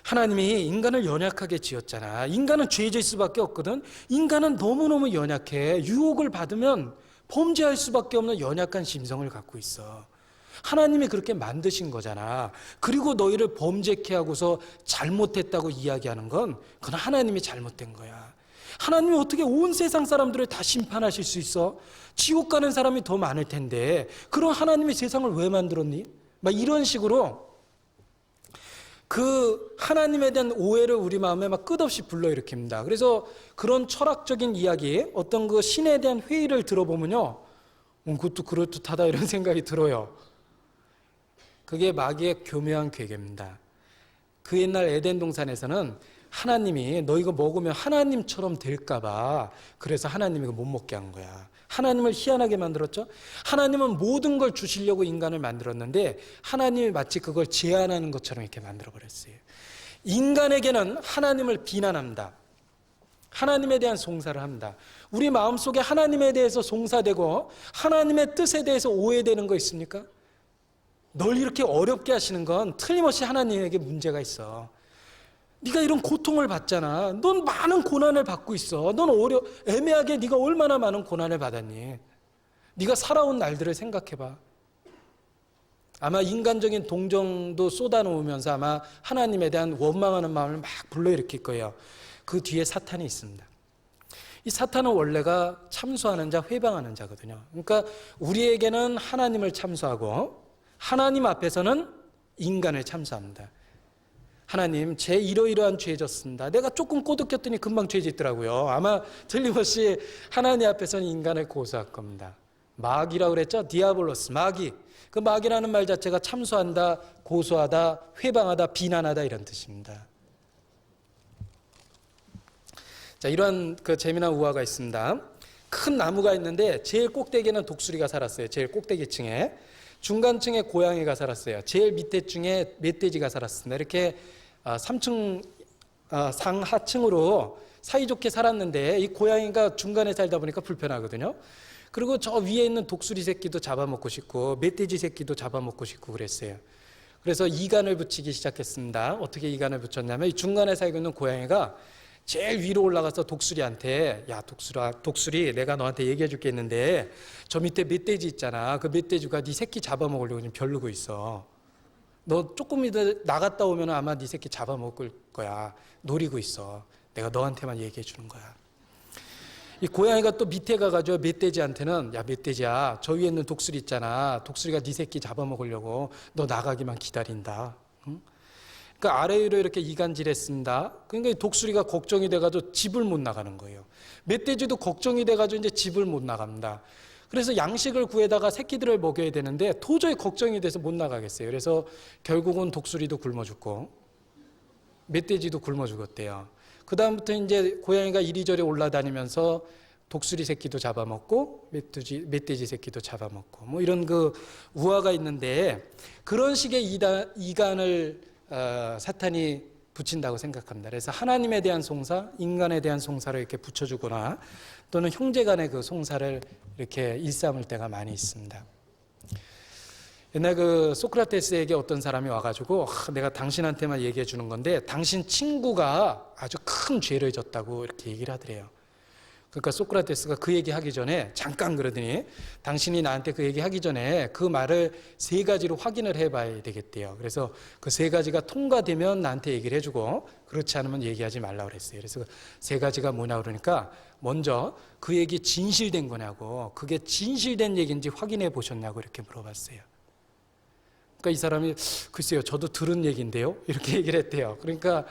하나님이 인간을 연약하게 지었잖아. 인간은 죄질 수밖에 없거든. 인간은 너무너무 연약해. 유혹을 받으면 범죄할 수밖에 없는 연약한 심성을 갖고 있어. 하나님이 그렇게 만드신 거잖아. 그리고 너희를 범죄케 하고서 잘못했다고 이야기하는 건 그건 하나님이 잘못된 거야. 하나님이 어떻게 온 세상 사람들을 다 심판하실 수 있어? 지옥 가는 사람이 더 많을 텐데 그런 하나님이 세상을 왜 만들었니? 막 이런 식으로 그 하나님에 대한 오해를 우리 마음에 막 끝없이 불러일으킵니다. 그래서 그런 철학적인 이야기, 어떤 그 신에 대한 회의를 들어보면요, 그것도 그럴듯하다 이런 생각이 들어요. 그게 마귀의 교묘한 괴계입니다. 그 옛날 에덴 동산에서는 하나님이 너 이거 먹으면 하나님처럼 될까봐 그래서 하나님이 이거 못 먹게 한 거야. 하나님을 희한하게 만들었죠. 하나님은 모든 걸 주시려고 인간을 만들었는데 하나님이 마치 그걸 제한하는 것처럼 이렇게 만들어버렸어요. 인간에게는 하나님을 비난합니다. 하나님에 대한 송사를 합니다. 우리 마음속에 하나님에 대해서 송사되고 하나님의 뜻에 대해서 오해되는 거 있습니까? 널 이렇게 어렵게 하시는 건 틀림없이 하나님에게 문제가 있어. 네가 이런 고통을 받잖아. 넌 많은 고난을 받고 있어. 넌 애매하게 네가 얼마나 많은 고난을 받았니? 네가 살아온 날들을 생각해봐. 아마 인간적인 동정도 쏟아놓으면서 아마 하나님에 대한 원망하는 마음을 막 불러일으킬 거예요. 그 뒤에 사탄이 있습니다. 이 사탄은 원래가 참소하는 자, 회방하는 자거든요. 그러니까 우리에게는 하나님을 참소하고 하나님 앞에서는 인간을 참소합니다. 하나님, 제 이러이러한 죄 졌습니다. 내가 조금 꼬드겼더니 금방 죄 짓더라고요. 아마 틀림없이 하나님 앞에서는 인간을 고소할 겁니다. 마귀라고 그랬죠? 디아볼로스, 마귀. 그 마귀라는 말 자체가 참소한다, 고소하다, 회방하다, 비난하다 이런 뜻입니다. 자, 이러한 그 재미난 우화가 있습니다. 큰 나무가 있는데 제일 꼭대기에는 독수리가 살았어요. 제일 꼭대기층에. 중간층에 고양이가 살았어요. 제일 밑에 층에 멧돼지가 살았습니다. 이렇게 3층 상하층으로 사이좋게 살았는데 이 고양이가 중간에 살다 보니까 불편하거든요. 그리고 저 위에 있는 독수리 새끼도 잡아먹고 싶고 멧돼지 새끼도 잡아먹고 싶고 그랬어요. 그래서 이간을 붙이기 시작했습니다. 어떻게 이간을 붙였냐면 이 중간에 살고 있는 고양이가 제일 위로 올라가서 독수리한테 야 독수리 내가 너한테 얘기해 줄 게 있는데 저 밑에 멧돼지 있잖아. 그 멧돼지가 네 새끼 잡아먹으려고 지금 벼르고 있어. 너 조금 이따 나갔다 오면 아마 네 새끼 잡아먹을 거야. 노리고 있어. 내가 너한테만 얘기해 주는 거야. 이 고양이가 또 밑에 가가지고 멧돼지한테는 야 멧돼지야 저 위에 있는 독수리 있잖아. 독수리가 네 새끼 잡아먹으려고 너 나가기만 기다린다. 응? 그 아래 위로 이렇게 이간질했습니다. 그러니까 독수리가 걱정이 돼가지고 집을 못 나가는 거예요. 멧돼지도 걱정이 돼가지고 이제 집을 못 나갑니다. 그래서 양식을 구해다가 새끼들을 먹여야 되는데 도저히 걱정이 돼서 못 나가겠어요. 그래서 결국은 독수리도 굶어 죽고 멧돼지도 굶어 죽었대요. 그 다음부터 이제 고양이가 이리저리 올라다니면서 독수리 새끼도 잡아먹고 멧돼지 새끼도 잡아먹고 뭐 이런 그 우화가 있는데 그런 식의 이간을 사탄이 붙인다고 생각합니다. 그래서 하나님에 대한 송사, 인간에 대한 송사를 이렇게 붙여주거나 또는 형제 간의 그 송사를 이렇게 일삼을 때가 많이 있습니다. 옛날 그 소크라테스에게 어떤 사람이 와가지고 내가 당신한테만 얘기해 주는 건데 당신 친구가 아주 큰 죄를 졌다고 이렇게 얘기를 하더래요. 그러니까 소크라테스가 그 얘기하기 전에 잠깐 그러더니 당신이 나한테 그 얘기하기 전에 그 말을 세 가지로 확인을 해봐야 되겠대요. 그래서 그 세 가지가 통과되면 나한테 얘기를 해주고 그렇지 않으면 얘기하지 말라고 그랬어요. 그래서 세 가지가 뭐냐 그러니까 먼저 그 얘기 진실된 거냐고, 그게 진실된 얘기인지 확인해 보셨냐고 이렇게 물어봤어요. 그러니까 이 사람이 글쎄요, 저도 들은 얘기인데요, 이렇게 얘기를 했대요. 그러니까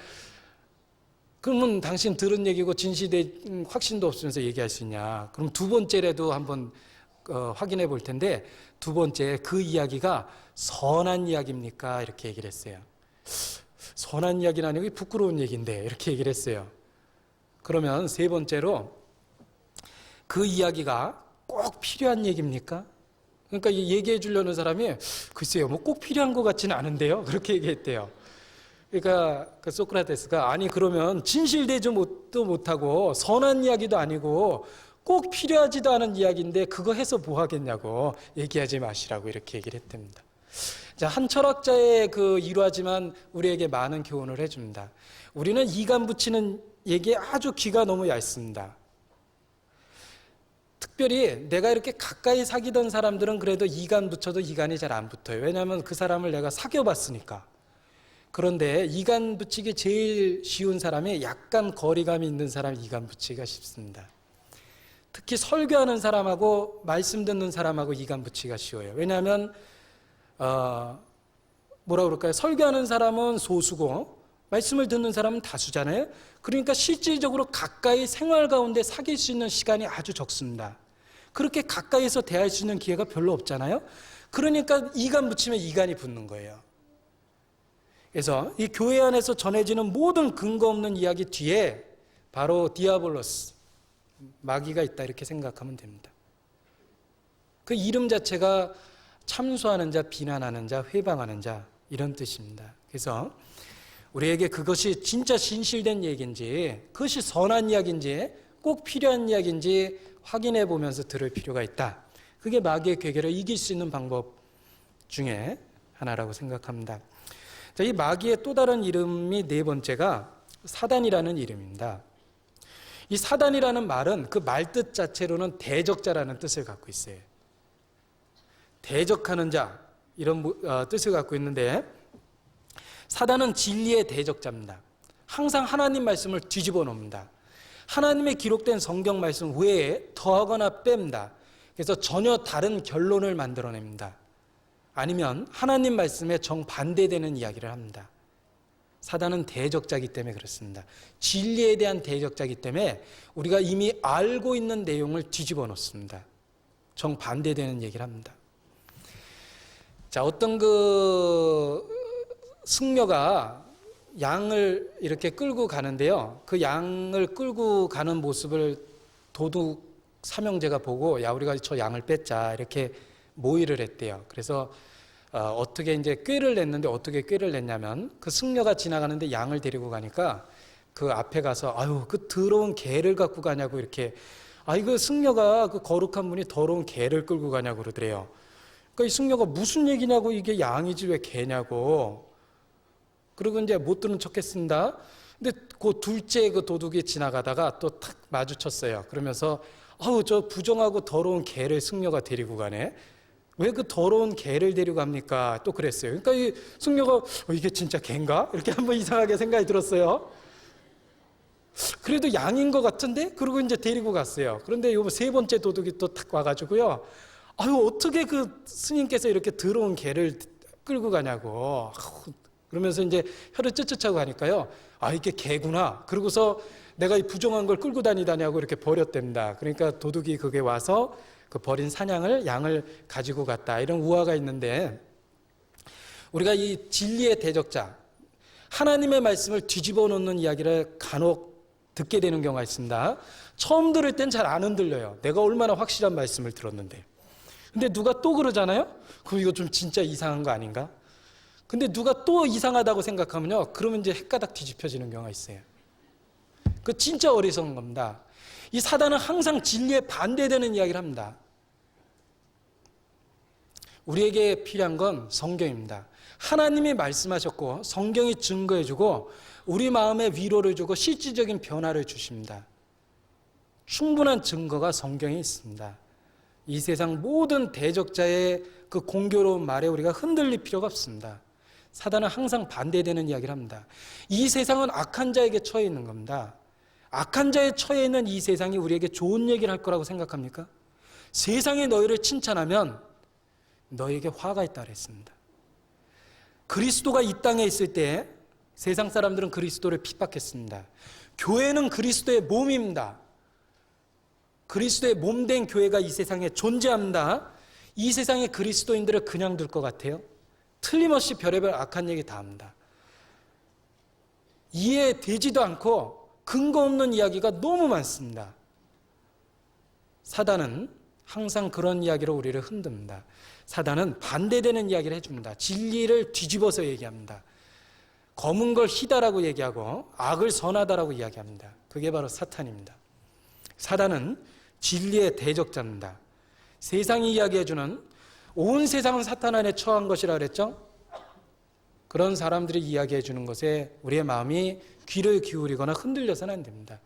그러면 당신 들은 얘기고 진실된 확신도 없으면서 얘기할 수 있냐? 그럼 두 번째라도 한번 확인해 볼 텐데, 두 번째 그 이야기가 선한 이야기입니까? 이렇게 얘기를 했어요. 선한 이야기는 아니고 부끄러운 얘기인데 이렇게 얘기를 했어요. 그러면 세 번째로 그 이야기가 꼭 필요한 얘기입니까? 그러니까 얘기해 주려는 사람이 글쎄요, 뭐 꼭 필요한 것 같지는 않은데요, 그렇게 얘기했대요. 그러니까 그 소크라테스가 아니 그러면 진실되지 못하고 선한 이야기도 아니고 꼭 필요하지도 않은 이야기인데 그거 해서 뭐 하겠냐고, 얘기하지 마시라고 이렇게 얘기를 했답니다. 자, 한 철학자의 그 일화지만 우리에게 많은 교훈을 해줍니다. 우리는 이간 붙이는 얘기에 아주 귀가 너무 얇습니다. 특별히 내가 이렇게 가까이 사귀던 사람들은 그래도 이간 붙여도 이간이 잘 안 붙어요. 왜냐하면 그 사람을 내가 사귀어봤으니까. 그런데 이간 붙이기 제일 쉬운 사람이 약간 거리감이 있는 사람이 이간 붙이기가 쉽습니다. 특히 설교하는 사람하고 말씀 듣는 사람하고 이간 붙이기가 쉬워요. 왜냐하면 뭐라 그럴까요? 설교하는 사람은 소수고 말씀을 듣는 사람은 다수잖아요. 그러니까 실질적으로 가까이 생활 가운데 사귈 수 있는 시간이 아주 적습니다. 그렇게 가까이서 대할 수 있는 기회가 별로 없잖아요. 그러니까 이간 붙이면 이간이 붙는 거예요. 그래서 이 교회 안에서 전해지는 모든 근거 없는 이야기 뒤에 바로 디아볼로스, 마귀가 있다 이렇게 생각하면 됩니다. 그 이름 자체가 참소하는 자, 비난하는 자, 회방하는 자 이런 뜻입니다. 그래서 우리에게 그것이 진짜 진실된 얘기인지, 그것이 선한 이야기인지, 꼭 필요한 이야기인지 확인해 보면서 들을 필요가 있다. 그게 마귀의 괴계를 이길 수 있는 방법 중에 하나라고 생각합니다. 자, 이 마귀의 또 다른 이름이 네 번째가 사단이라는 이름입니다. 이 사단이라는 말은 그 말뜻 자체로는 대적자라는 뜻을 갖고 있어요. 대적하는 자 이런 뜻을 갖고 있는데, 사단은 진리의 대적자입니다. 항상 하나님 말씀을 뒤집어 놓습니다. 하나님의 기록된 성경 말씀 외에 더하거나 뺍니다. 그래서 전혀 다른 결론을 만들어냅니다. 아니면 하나님 말씀에 정반대되는 이야기를 합니다. 사단은 대적자이기 때문에 그렇습니다. 진리에 대한 대적자이기 때문에 우리가 이미 알고 있는 내용을 뒤집어 놓습니다. 정반대되는 얘기를 합니다. 자, 어떤 그 승려가 양을 이렇게 끌고 가는데요, 그 양을 끌고 가는 모습을 도둑 삼형제가 보고 야, 우리가 저 양을 뺏자 이렇게 모의를 했대요. 그래서 어떻게 이제 꾀를 냈는데, 어떻게 꾀를 냈냐면 그 승려가 지나가는데 양을 데리고 가니까 그 앞에 가서 아유 그 더러운 개를 갖고 가냐고 이렇게, 그 승려가 그 거룩한 분이 더러운 개를 끌고 가냐고 그러더래요. 그러니까 이 승려가 무슨 얘기냐고, 이게 양이지 왜 개냐고. 그리고 이제 못 들은 척 했습니다. 근데 그 둘째 그 도둑이 지나가다가 또 탁 마주쳤어요. 그러면서 아우 저 부정하고 더러운 개를 승려가 데리고 가네. 왜 그 더러운 개를 데리고 갑니까? 또 그랬어요. 그러니까 이 승려가 이게 진짜 개인가? 이렇게 한번 이상하게 생각이 들었어요. 그래도 양인 것 같은데? 그러고 이제 데리고 갔어요. 그런데 요 세 번째 도둑이 또 탁 와가지고요. 아유 어떻게 그 스님께서 이렇게 더러운 개를 끌고 가냐고. 그러면서 이제 혀를 쯧쯧하고 하니까요. 이게 개구나. 그러고서 내가 이 부정한 걸 끌고 다니다냐고 이렇게 버렸답니다. 그러니까 도둑이 그게 와서 그 버린 사냥을, 양을 가지고 갔다. 이런 우화가 있는데, 우리가 이 진리의 대적자, 하나님의 말씀을 뒤집어 놓는 이야기를 간혹 듣게 되는 경우가 있습니다. 처음 들을 땐 잘 안 흔들려요. 내가 얼마나 확실한 말씀을 들었는데. 근데 누가 또 그러잖아요? 그럼 이거 좀 진짜 이상한 거 아닌가? 근데 누가 또 이상하다고 생각하면요, 그러면 이제 헷가닥 뒤집혀지는 경우가 있어요. 그 진짜 어리석은 겁니다. 이 사단은 항상 진리에 반대되는 이야기를 합니다. 우리에게 필요한 건 성경입니다. 하나님이 말씀하셨고 성경이 증거해주고 우리 마음에 위로를 주고 실질적인 변화를 주십니다. 충분한 증거가 성경에 있습니다. 이 세상 모든 대적자의 그 공교로운 말에 우리가 흔들릴 필요가 없습니다. 사단은 항상 반대되는 이야기를 합니다. 이 세상은 악한 자에게 처해 있는 겁니다. 악한 자에 처해 있는 이 세상이 우리에게 좋은 얘기를 할 거라고 생각합니까? 세상이 너희를 칭찬하면 너희에게 화가 있다 그랬습니다. 그리스도가 이 땅에 있을 때 세상 사람들은 그리스도를 핍박했습니다. 교회는 그리스도의 몸입니다. 그리스도의 몸된 교회가 이 세상에 존재합니다. 이 세상의 그리스도인들을 그냥 둘 것 같아요? 틀림없이 별의별 악한 얘기 다 합니다. 이해되지도 않고 근거 없는 이야기가 너무 많습니다. 사단은 항상 그런 이야기로 우리를 흔듭니다. 사단은 반대되는 이야기를 해줍니다. 진리를 뒤집어서 얘기합니다. 검은 걸 희다라고 얘기하고 악을 선하다라고 이야기합니다. 그게 바로 사탄입니다. 사단은 진리의 대적자입니다. 세상이 이야기해주는 온 세상은 사탄 안에 처한 것이라 그랬죠? 그런 사람들이 이야기해주는 것에 우리의 마음이 귀를 기울이거나 흔들려서는 안 됩니다.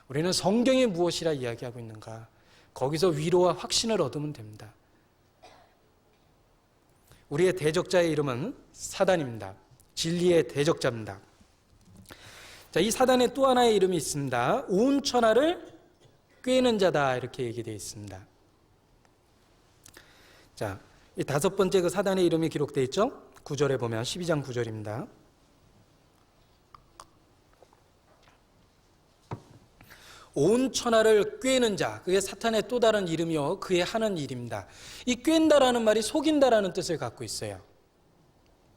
우리는 성경이 무엇이라 이야기하고 있는가? 거기서 위로와 확신을 얻으면 됩니다. 우리의 대적자의 이름은 사단입니다. 진리의 대적자입니다. 자, 이 사단의 또 하나의 이름이 있습니다. 온 천하를 꿰는 자다, 이렇게 얘기되어 있습니다. 자, 이 다섯 번째 그 사단의 이름이 기록되어 있죠? 9절에 보면 12장 9절입니다. 온 천하를 꿰는 자, 그게 사탄의 또 다른 이름이요 그의 하는 일입니다. 이 꿰는다라는 말이 속인다라는 뜻을 갖고 있어요.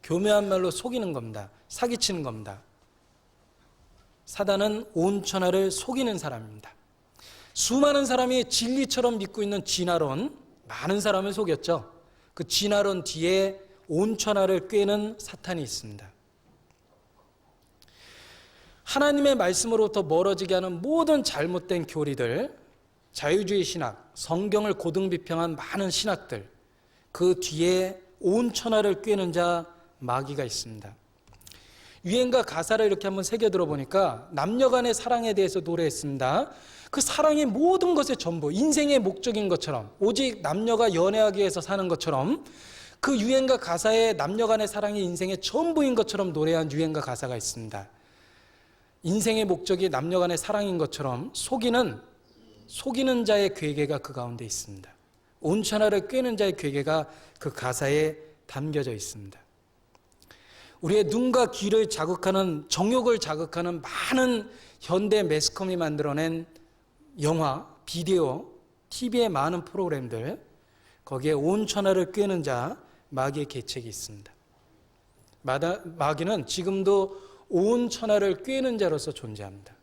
교묘한 말로 속이는 겁니다. 사기치는 겁니다. 사단은 온 천하를 속이는 사람입니다. 수많은 사람이 진리처럼 믿고 있는 진화론, 많은 사람을 속였죠. 그 진화론 뒤에 온 천하를 꿰는 사탄이 있습니다. 하나님의 말씀으로부터 멀어지게 하는 모든 잘못된 교리들, 자유주의 신학, 성경을 고등비평한 많은 신학들, 그 뒤에 온 천하를 꿰는 자 마귀가 있습니다. 유행가 가사를 이렇게 한번 새겨 들어보니까 남녀 간의 사랑에 대해서 노래했습니다. 그 사랑이 모든 것의 전부, 인생의 목적인 것처럼, 오직 남녀가 연애하기 위해서 사는 것처럼, 그 유행가 가사에 남녀 간의 사랑이 인생의 전부인 것처럼 노래한 유행가 가사가 있습니다. 인생의 목적이 남녀 간의 사랑인 것처럼 속이는 자의 괴계가 그 가운데 있습니다. 온 천하를 꿰는 자의 괴계가 그 가사에 담겨져 있습니다. 우리의 눈과 귀를 자극하는, 정욕을 자극하는 많은 현대 매스컴이 만들어낸 영화, 비디오, TV의 많은 프로그램들, 거기에 온 천하를 꿰는 자, 마귀의 계책이 있습니다. 마귀는 지금도 온 천하를 꿰는 자로서 존재합니다.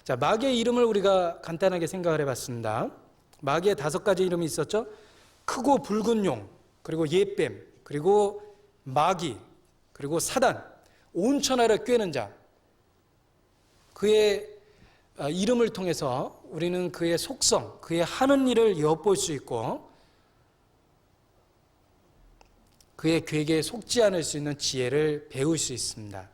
자, 마귀의 이름을 우리가 간단하게 생각을 해봤습니다. 마귀의 5가지 이름이 있었죠. 크고 붉은 용, 그리고 옛뱀, 그리고 마귀, 그리고 사단, 온 천하를 꿰는 자. 그의 이름을 통해서 우리는 그의 속성, 그의 하는 일을 엿볼 수 있고 그의 괴계에 속지 않을 수 있는 지혜를 배울 수 있습니다.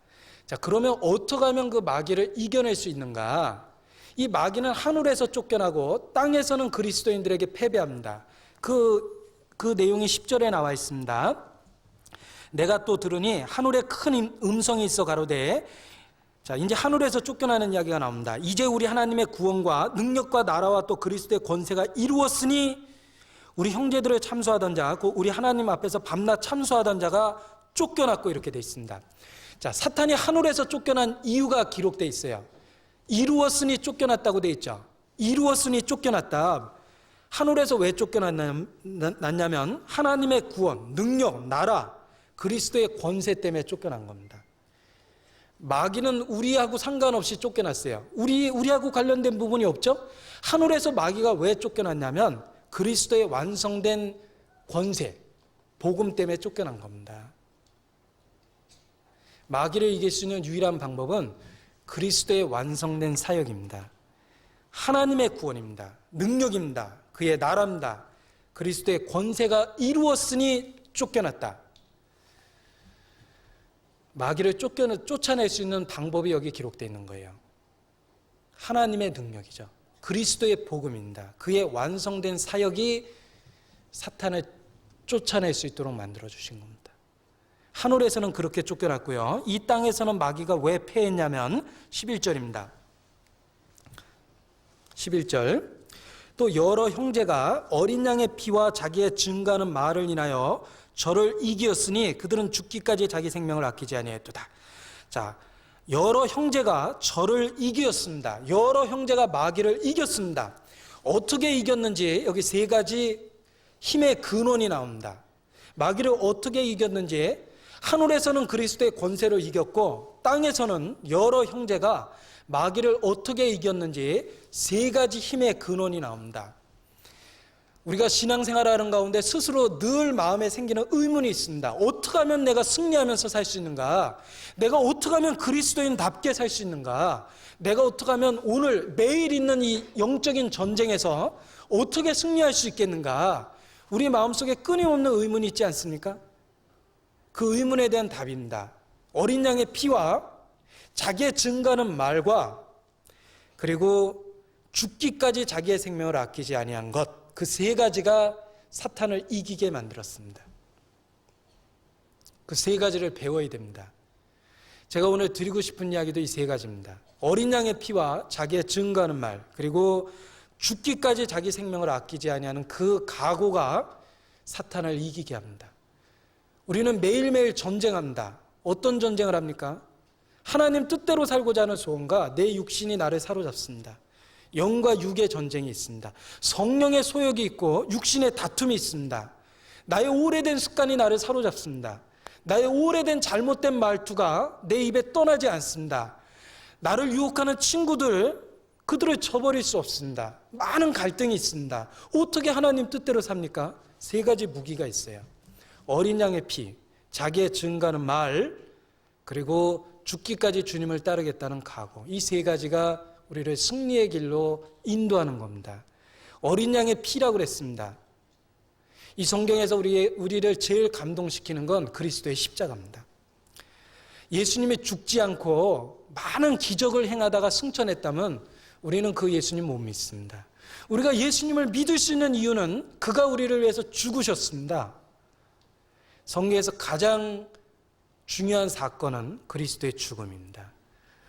자, 그러면 어떻게 하면 그 마귀를 이겨낼 수 있는가? 이 마귀는 하늘에서 쫓겨나고 땅에서는 그리스도인들에게 패배합니다. 그 내용이 10절에 나와 있습니다. 내가 또 들으니 하늘에 큰 음성이 있어 가로되, 자, 이제 하늘에서 쫓겨나는 이야기가 나옵니다. 이제 우리 하나님의 구원과 능력과 나라와 또 그리스도의 권세가 이루었으니 우리 형제들을 참소하던 자, 우리 하나님 앞에서 밤낮 참소하던 자가 쫓겨났고, 이렇게 되어 있습니다. 자, 사탄이 하늘에서 쫓겨난 이유가 기록되어 있어요. 이루었으니 쫓겨났다고 되어 있죠. 이루었으니 쫓겨났다. 하늘에서 왜 쫓겨났냐면 하나님의 구원, 능력, 나라, 그리스도의 권세 때문에 쫓겨난 겁니다. 마귀는 우리하고 상관없이 쫓겨났어요. 우리하고 관련된 부분이 없죠? 하늘에서 마귀가 왜 쫓겨났냐면 그리스도의 완성된 권세, 복음 때문에 쫓겨난 겁니다. 마귀를 이길 수 있는 유일한 방법은 그리스도의 완성된 사역입니다. 하나님의 구원입니다. 능력입니다. 그의 나라입니다. 그리스도의 권세가 이루었으니 쫓겨났다. 마귀를 쫓아낼 수 있는 방법이 여기 기록되어 있는 거예요. 하나님의 능력이죠. 그리스도의 복음입니다. 그의 완성된 사역이 사탄을 쫓아낼 수 있도록 만들어 주신 겁니다. 하늘에서는 그렇게 쫓겨났고요. 이 땅에서는 마귀가 왜 패했냐면 11절입니다. 11절. 또 여러 형제가 어린 양의 피와 자기의 증거하는 말을 인하여 저를 이기었으니 그들은 죽기까지 자기 생명을 아끼지 아니하였도다. 자, 여러 형제가 저를 이기었습니다. 여러 형제가 마귀를 이겼습니다. 어떻게 이겼는지 여기 세 가지 힘의 근원이 나옵니다. 마귀를 어떻게 이겼는지 하늘에서는 그리스도의 권세로 이겼고 땅에서는 여러 형제가 마귀를 어떻게 이겼는지 세 가지 힘의 근원이 나옵니다. 우리가 신앙생활을 하는 가운데 스스로 늘 마음에 생기는 의문이 있습니다. 어떻게 하면 내가 승리하면서 살 수 있는가? 내가 어떻게 하면 그리스도인답게 살 수 있는가? 내가 어떻게 하면 오늘 매일 있는 이 영적인 전쟁에서 어떻게 승리할 수 있겠는가? 우리 마음속에 끊임없는 의문이 있지 않습니까? 그 의문에 대한 답입니다. 어린 양의 피와 자기의 증거하는 말과 그리고 죽기까지 자기의 생명을 아끼지 아니한 것, 그 세 가지가 사탄을 이기게 만들었습니다. 그 세 가지를 배워야 됩니다. 제가 오늘 드리고 싶은 이야기도 이 세 가지입니다. 어린 양의 피와 자기의 증거하는 말, 그리고 죽기까지 자기 생명을 아끼지 아니하는 그 각오가 사탄을 이기게 합니다. 우리는 매일매일 전쟁합니다. 어떤 전쟁을 합니까? 하나님 뜻대로 살고자 하는 소원과 내 육신이 나를 사로잡습니다. 영과 육의 전쟁이 있습니다. 성령의 소욕이 있고 육신의 다툼이 있습니다. 나의 오래된 습관이 나를 사로잡습니다. 나의 오래된 잘못된 말투가 내 입에 떠나지 않습니다. 나를 유혹하는 친구들, 그들을 저버릴 수 없습니다. 많은 갈등이 있습니다. 어떻게 하나님 뜻대로 삽니까? 세 가지 무기가 있어요. 어린 양의 피, 자기의 증거하는 말, 그리고 죽기까지 주님을 따르겠다는 각오. 이 세 가지가 우리를 승리의 길로 인도하는 겁니다. 어린 양의 피라고 그랬습니다. 이 성경에서 우리를 제일 감동시키는 건 그리스도의 십자가입니다. 예수님이 죽지 않고 많은 기적을 행하다가 승천했다면 우리는 그 예수님 못 믿습니다. 우리가 예수님을 믿을 수 있는 이유는 그가 우리를 위해서 죽으셨습니다. 성경에서 가장 중요한 사건은 그리스도의 죽음입니다.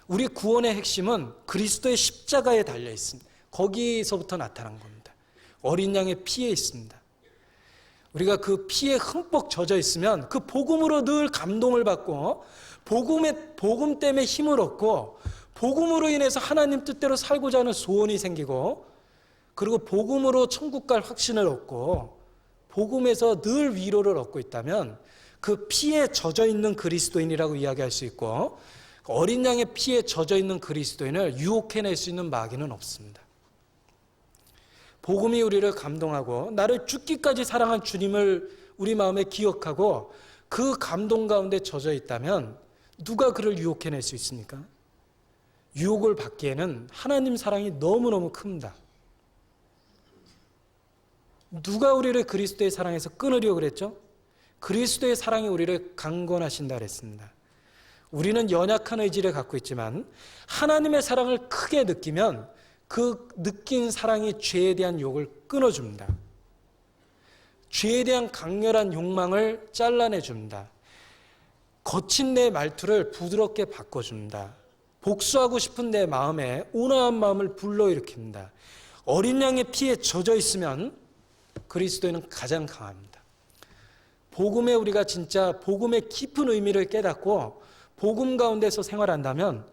우리 구원의 핵심은 그리스도의 십자가에 달려 있습니다. 거기서부터 나타난 겁니다. 어린 양의 피에 있습니다. 우리가 그 피에 흠뻑 젖어 있으면 그 복음으로 늘 감동을 받고 복음 때문에 힘을 얻고 복음으로 인해서 하나님 뜻대로 살고자 하는 소원이 생기고 그리고 복음으로 천국 갈 확신을 얻고 복음에서 늘 위로를 얻고 있다면 그 피에 젖어 있는 그리스도인이라고 이야기할 수 있고 어린 양의 피에 젖어 있는 그리스도인을 유혹해낼 수 있는 마귀는 없습니다. 복음이 우리를 감동하고 나를 죽기까지 사랑한 주님을 우리 마음에 기억하고 그 감동 가운데 젖어 있다면 누가 그를 유혹해낼 수 있습니까? 유혹을 받기에는 하나님 사랑이 너무너무 큽니다. 누가 우리를 그리스도의 사랑에서 끊으려고 그랬죠? 그리스도의 사랑이 우리를 강권하신다 그랬습니다. 우리는 연약한 의지를 갖고 있지만 하나님의 사랑을 크게 느끼면 그 느낀 사랑이 죄에 대한 욕을 끊어줍니다. 죄에 대한 강렬한 욕망을 잘라내줍니다. 거친 내 말투를 부드럽게 바꿔줍니다. 복수하고 싶은 내 마음에 온화한 마음을 불러일으킵니다. 어린 양의 피에 젖어 있으면 그리스도인은 가장 강합니다. 복음에 우리가 진짜 복음의 깊은 의미를 깨닫고 복음 가운데서 생활한다면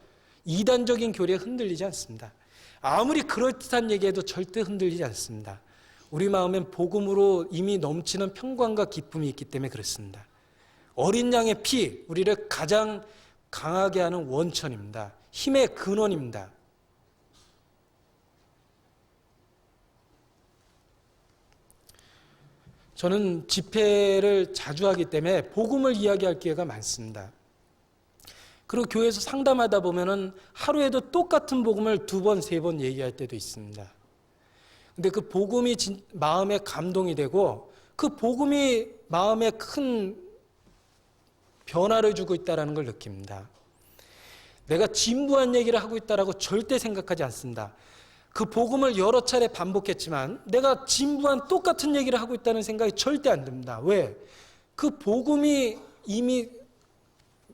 이단적인 교리에 흔들리지 않습니다. 아무리 그럴듯한 얘기해도 절대 흔들리지 않습니다. 우리 마음엔 복음으로 이미 넘치는 평강과 기쁨이 있기 때문에 그렇습니다. 어린 양의 피, 우리를 가장 강하게 하는 원천입니다. 힘의 근원입니다. 저는 집회를 자주 하기 때문에 복음을 이야기할 기회가 많습니다. 그리고 교회에서 상담하다 보면은 하루에도 똑같은 복음을 2번, 3번 얘기할 때도 있습니다. 근데 그 복음이 마음에 감동이 되고 그 복음이 마음에 큰 변화를 주고 있다는 걸 느낍니다. 내가 진부한 얘기를 하고 있다라고 절대 생각하지 않습니다. 그 복음을 여러 차례 반복했지만 내가 진부한 똑같은 얘기를 하고 있다는 생각이 절대 안 듭니다. 왜? 그 복음이 이미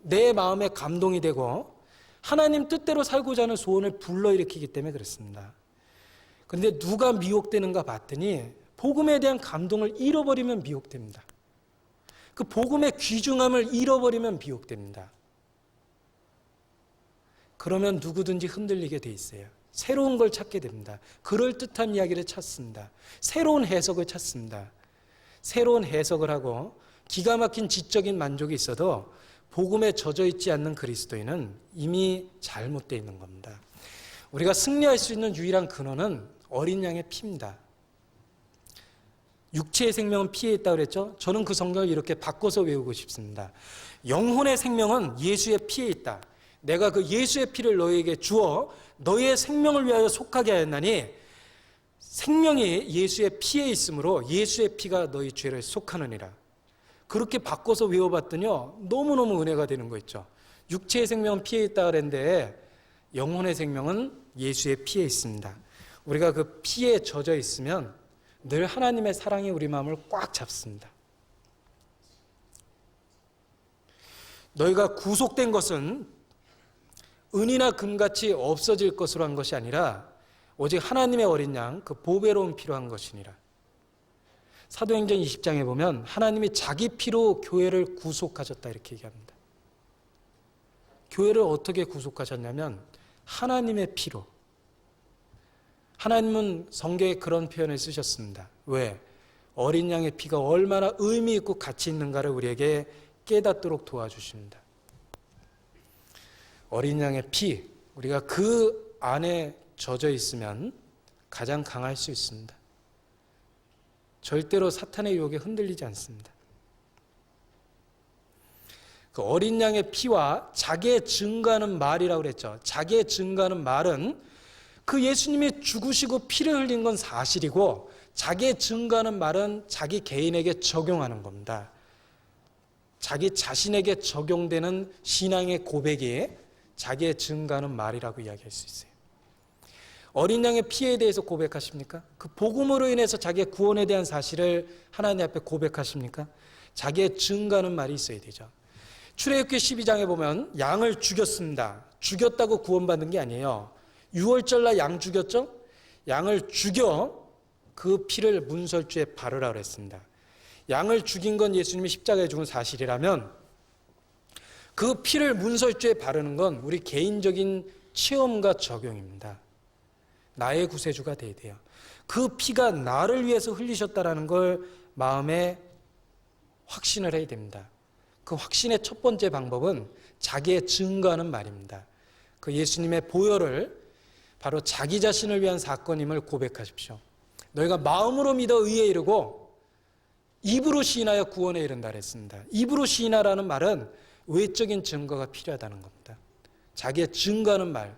내 마음에 감동이 되고 하나님 뜻대로 살고자 하는 소원을 불러일으키기 때문에 그렇습니다. 그런데 누가 미혹되는가 봤더니 복음에 대한 감동을 잃어버리면 미혹됩니다. 그 복음의 귀중함을 잃어버리면 미혹됩니다. 그러면 누구든지 흔들리게 돼 있어요. 새로운 걸 찾게 됩니다. 그럴듯한 이야기를 찾습니다. 새로운 해석을 찾습니다. 새로운 해석을 하고 기가 막힌 지적인 만족이 있어도 복음에 젖어 있지 않는 그리스도인은 이미 잘못되어 있는 겁니다. 우리가 승리할 수 있는 유일한 근원은 어린 양의 피입니다. 육체의 생명은 피에 있다고 그랬죠? 저는 그 성경을 이렇게 바꿔서 외우고 싶습니다. 영혼의 생명은 예수의 피에 있다. 내가 그 예수의 피를 너희에게 주어 너희의 생명을 위하여 속하게 하였나니 생명이 예수의 피에 있으므로 예수의 피가 너희 죄를 속하느니라. 그렇게 바꿔서 외워봤더니요, 너무너무 은혜가 되는 거 있죠. 육체의 생명은 피에 있다 그랬는데 영혼의 생명은 예수의 피에 있습니다. 우리가 그 피에 젖어 있으면 늘 하나님의 사랑이 우리 마음을 꽉 잡습니다. 너희가 구속된 것은 은이나 금같이 없어질 것으로 한 것이 아니라 오직 하나님의 어린 양 그 보배로운 피로 한 것이니라. 사도행전 20장에 보면 하나님이 자기 피로 교회를 구속하셨다 이렇게 얘기합니다. 교회를 어떻게 구속하셨냐면 하나님의 피로. 하나님은 성경에 그런 표현을 쓰셨습니다. 왜? 어린 양의 피가 얼마나 의미 있고 가치 있는가를 우리에게 깨닫도록 도와주십니다. 어린 양의 피, 우리가 그 안에 젖어 있으면 가장 강할 수 있습니다. 절대로 사탄의 유혹에 흔들리지 않습니다. 그 어린 양의 피와 자기의 증거하는 말이라고 그랬죠. 자기의 증거하는 말은 그 예수님이 죽으시고 피를 흘린 건 사실이고 자기의 증거하는 말은 자기 개인에게 적용하는 겁니다. 자기 자신에게 적용되는 신앙의 고백이 자기의 증거하는 말이라고 이야기할 수 있어요. 어린 양의 피에 대해서 고백하십니까? 그 복음으로 인해서 자기의 구원에 대한 사실을 하나님 앞에 고백하십니까? 자기의 증거하는 말이 있어야 되죠. 출애굽기 12장에 보면 양을 죽였습니다. 죽였다고 구원받는 게 아니에요. 유월절날 양 죽였죠? 양을 죽여 그 피를 문설주에 바르라 그랬습니다. 양을 죽인 건 예수님이 십자가에 죽은 사실이라면 그 피를 문설주에 바르는 건 우리 개인적인 체험과 적용입니다. 나의 구세주가 돼야 돼요. 그 피가 나를 위해서 흘리셨다라는 걸 마음에 확신을 해야 됩니다. 그 확신의 첫 번째 방법은 자기의 증거하는 말입니다. 그 예수님의 보혈을 바로 자기 자신을 위한 사건임을 고백하십시오. 너희가 마음으로 믿어 의에 이르고 입으로 시인하여 구원에 이른다 그랬습니다. 입으로 시인하라는 말은 외적인 증거가 필요하다는 겁니다. 자기의 증거하는 말,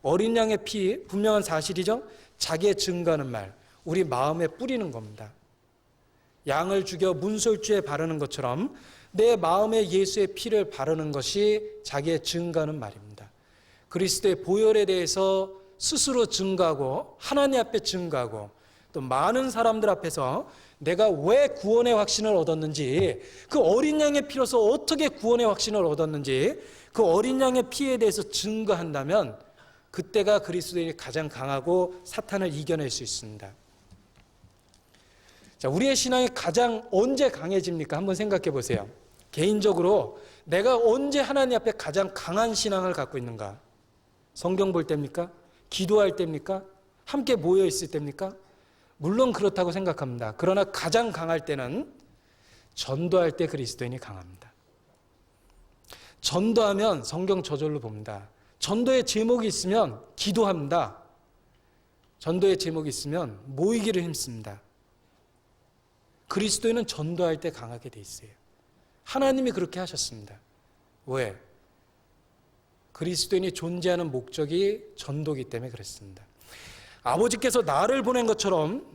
어린 양의 피 분명한 사실이죠. 자기의 증거하는 말, 우리 마음에 뿌리는 겁니다. 양을 죽여 문설주에 바르는 것처럼 내 마음에 예수의 피를 바르는 것이 자기의 증거하는 말입니다. 그리스도의 보혈에 대해서 스스로 증거하고 하나님 앞에 증거하고 또 많은 사람들 앞에서 내가 왜 구원의 확신을 얻었는지, 그 어린 양의 피로서 어떻게 구원의 확신을 얻었는지 그 어린 양의 피에 대해서 증거한다면 그때가 그리스도인이 가장 강하고 사탄을 이겨낼 수 있습니다. 자, 우리의 신앙이 가장 언제 강해집니까? 한번 생각해 보세요. 개인적으로 내가 언제 하나님 앞에 가장 강한 신앙을 갖고 있는가? 성경 볼 때입니까? 기도할 때입니까? 함께 모여 있을 때입니까? 물론 그렇다고 생각합니다. 그러나 가장 강할 때는 전도할 때 그리스도인이 강합니다. 전도하면 성경 저절로 봅니다. 전도의 제목이 있으면 기도합니다. 전도의 제목이 있으면 모이기를 힘씁니다. 그리스도인은 전도할 때 강하게 돼 있어요. 하나님이 그렇게 하셨습니다. 왜? 그리스도인이 존재하는 목적이 전도기 때문에 그랬습니다. 아버지께서 나를 보낸 것처럼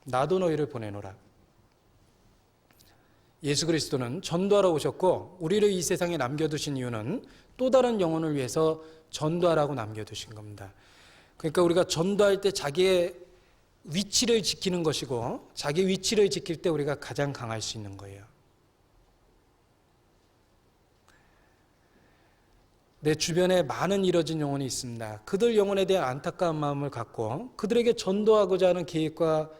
나도 너희를 보내노라. 예수 그리스도는 전도하러 오셨고 우리를 이 세상에 남겨두신 이유는 또 다른 영혼을 위해서 전도하라고 남겨두신 겁니다. 그러니까 우리가 전도할 때 자기의 위치를 지키는 것이고, 자기 위치를 지킬 때 우리가 가장 강할 수 있는 거예요. 내 주변에 많은 잃어진 영혼이 있습니다. 그들 영혼에 대한 안타까운 마음을 갖고 그들에게 전도하고자 하는 계획과